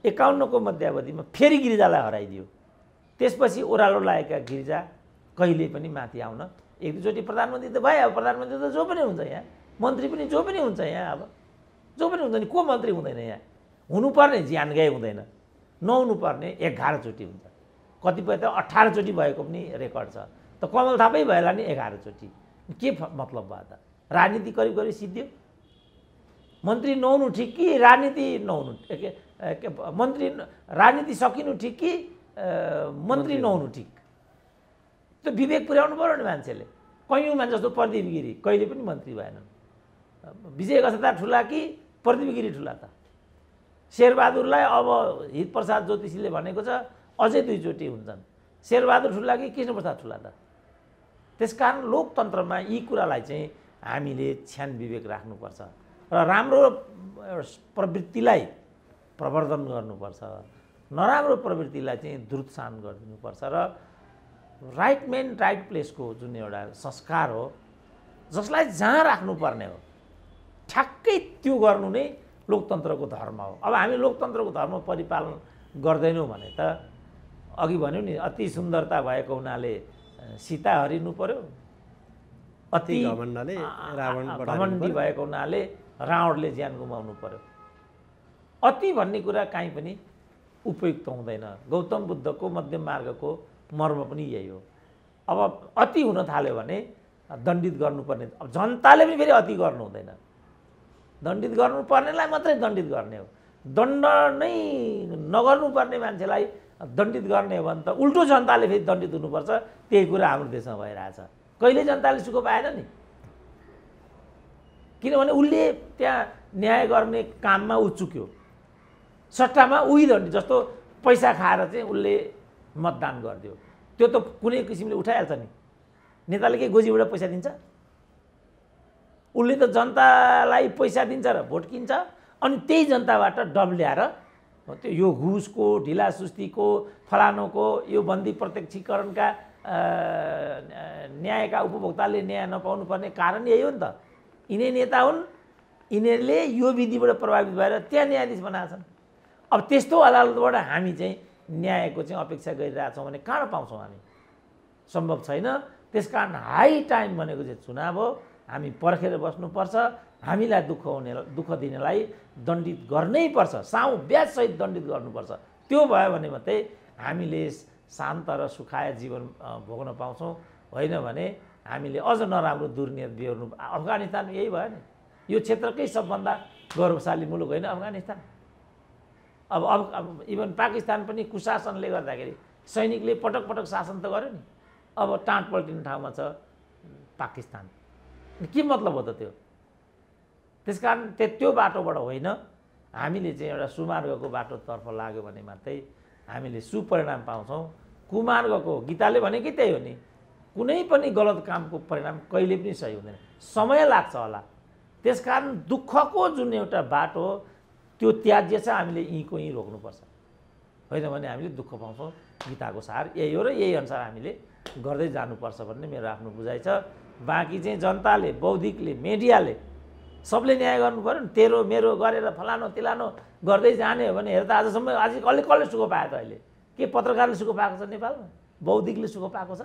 Speaker 2: 51 को मध्यावधिमा फेरि गिरिजालाई हराइदियो। त्यसपछि ओह्रालो लागेका गिरिजा कहिले पनि माथि आउन, एक दुईचोटि प्रधानमन्त्री त भयो। अब प्रधानमन्त्री त जो पनि हुन्छ यहाँ, मन्त्री पनि जो पनि हुन्छ यहाँ, अब जो पनि हुन्छ नि, को मन्त्री हुँदैन यहाँ। हुनुपर्ने ज्यान गए हुँदैन, नहुनुपर्ने 11 चोटि हुन्छ, कतिपय त 18 चोटि भएको पनि रेकर्ड छ। त कमल थापै भएला नि 11 चोटि, के मतलब भयो त? राजनीति करिब करिब सिद्धियो। मन्त्री नहुनु ठिक कि राजनीति नहुनु, मन्त्री राजनीति सकिनु ठिक कि मन्त्री नहुनु ठिक? त्यो विवेक पुर्याउनु पर्यो नि मान्छेले। कैयौँ मान्छे जस्तो प्रदीप गिरी कहिले पनि मन्त्री भएनन्। विजय गजता ठुला कि प्रदीप गिरी ठुला त? शेरबहादुरलाई अब हितप्रसाद ज्योतिषीले भनेको छ अझै 2 चोटि हुन्छन्। शेरबहादुर ठुला कि कृष्णप्रसाद ठुला त? त्यसकारण लोकतन्त्रमा यी कुरालाई चाहिँ हामीले छ्यान विवेक राख्नुपर्छ र राम्रो प्रवृत्तिलाई प्रवर्धन गर्नुपर्छ, नराम्रो प्रवृत्तिलाई चाहिँ द्रुतसान गरिदिनुपर्छ र राइट म्यान राइट प्लेसको जुन एउटा संस्कार हो जसलाई जहाँ राख्नुपर्ने हो ठ्याक्कै त्यो गर्नु नै लोकतन्त्रको धर्म हो। अब हामी लोकतन्त्रको धर्म परिपालन गर्दैनौँ भने त अघि भन्यो नि अति सुन्दरता भएको हुनाले सीता हरिनु पर्यो, अति घमण्डी भएको हुनाले रावणले ज्यान गुमाउनु पर्यो। अति भन्ने कुरा काहीँ पनि उपयुक्त हुँदैन। गौतम बुद्धको मध्यम मार्गको मर्म पनि यही हो। अब अति हुन थाल्यो भने दण्डित गर्नुपर्ने, अब जनताले पनि फेरि अति गर्नु हुँदैन। दण्डित गर्नुपर्नेलाई मात्रै दण्डित गर्ने हो। दण्ड नै नगर्नुपर्ने मान्छेलाई दण्डित गर्ने हो भने त उल्टो जनताले फेरि दण्डित हुनुपर्छ। त्यही कुरा हाम्रो देशमा भइरहेछ। कहिले जनताले सुख पाएन नि, किनभने उसले त्यहाँ न्याय गर्ने काममा ऊ चुक्यो, सट्टामा उही दण्डित। जस्तो पैसा खाएर चाहिँ उसले मतदान गरिदियो, त्यो त कुनै किसिमले उठाइहाल्छ नि। नेताले के गोजीबाट पैसा दिन्छ? उसले त जनतालाई पैसा दिन्छ र भोट किन्छ अनि त्यही जनताबाट डब्ल्याएर त्यो यो घुसको, ढिलासुस्तीको, फलानुको, यो बन्दी प्रत्यक्षीकरणका न्यायका उपभोक्ताले न्याय नपाउनु पर्ने कारण यही हो नि त। यिनै नेता हुन्, यिनीहरूले यो विधिबाट प्रभावित भएर त्यहाँ न्यायाधीश बनाएका छन्। अब त्यस्तो अदालतबाट हामी चाहिँ न्यायको चाहिँ अपेक्षा गरिरहेछौँ भने कहाँ पाउँछौँ हामी? सम्भव छैन। त्यसकारण हाई टाइम भनेको चाहिँ चुनाव हो। हामी पर्खेर बस्नुपर्छ। हामीलाई दुःख दिनेलाई दण्डित गर्नै पर्छ, साउ ब्याजसहित दण्डित गर्नुपर्छ। त्यो भयो भने मात्रै हामीले शान्त र सुखाय जीवन भोग्न पाउँछौँ। होइन भने हामीले अझ नराम्रो दुर्नियत बिहोर्नु। अफगानिस्तान यही भयो नि, यो क्षेत्रकै सबभन्दा गौरवशाली मुलुक होइन अफगानिस्तान। अब इभन पाकिस्तान पनि कुशासनले गर्दाखेरि सैनिकले पटक पटक शासन त गर्यो नि। अब टाँट पल्टिने ठाउँमा छ पाकिस्तान। के मतलब हो त त्यो? त्यसकारण त्यो बाटोबाट होइन, हामीले चाहिँ एउटा सुमार्गको बाटोतर्फ लाग्यो भने मात्रै हामीले सुपरिणाम पाउँछौँ। कुमार्गको गीताले भनेकै त्यही हो नि, कुनै पनि गलत कामको परिणाम कहिले पनि सही हुँदैन, समय लाग्छ होला। त्यसकारण दुःखको जुन एउटा बाटो त्यो त्याज्य छ, हामीले यहीँको यहीँ रोक्नुपर्छ। होइन भने हामीले दुःख पाउँछौँ। गीताको सार यही हो र यही अनुसार हामीले गर्दै जानुपर्छ भन्ने मेरो आफ्नो बुझाइ छ। बाँकी चाहिँ जनताले, बौद्धिकले, मिडियाले सबले न्याय गर्नु पऱ्यो नि। तेरो मेरो गरेर फलानो तिलानो गर्दै जाने हो भने हेर त आजसम्म कसले सुख पायो त? अहिले के पत्रकारले सुख पाएको छ नेपालमा? बौद्धिकले सुख पाएको छ?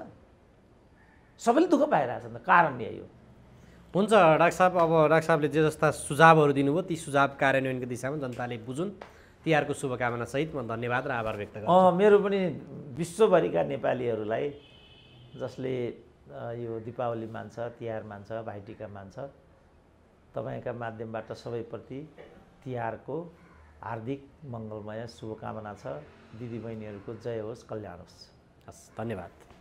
Speaker 2: सबैले दुःख पाइरहेछ नि त। कारण यही हो।
Speaker 1: हुन्छ डाक्टर साहब, अब डाक्टर साहबले जे जस्ता सुझावहरू दिनुभयो ती सुझाव कार्यान्वयनको दिशामा जनताले बुझुन्, तिहारको शुभकामना सहित म धन्यवाद र आभार व्यक्त गर्छु।
Speaker 2: मेरो पनि विश्वभरिका नेपालीहरूलाई जसले यो दीपावली मान्छ, तिहार मान्छ, भाइटिका मान्छ, तपाईँका माध्यमबाट सबैप्रति तिहारको हार्दिक मङ्गलमय शुभकामना छ। दिदीबहिनीहरूको जय होस्, कल्याण होस्।
Speaker 1: हस्, धन्यवाद।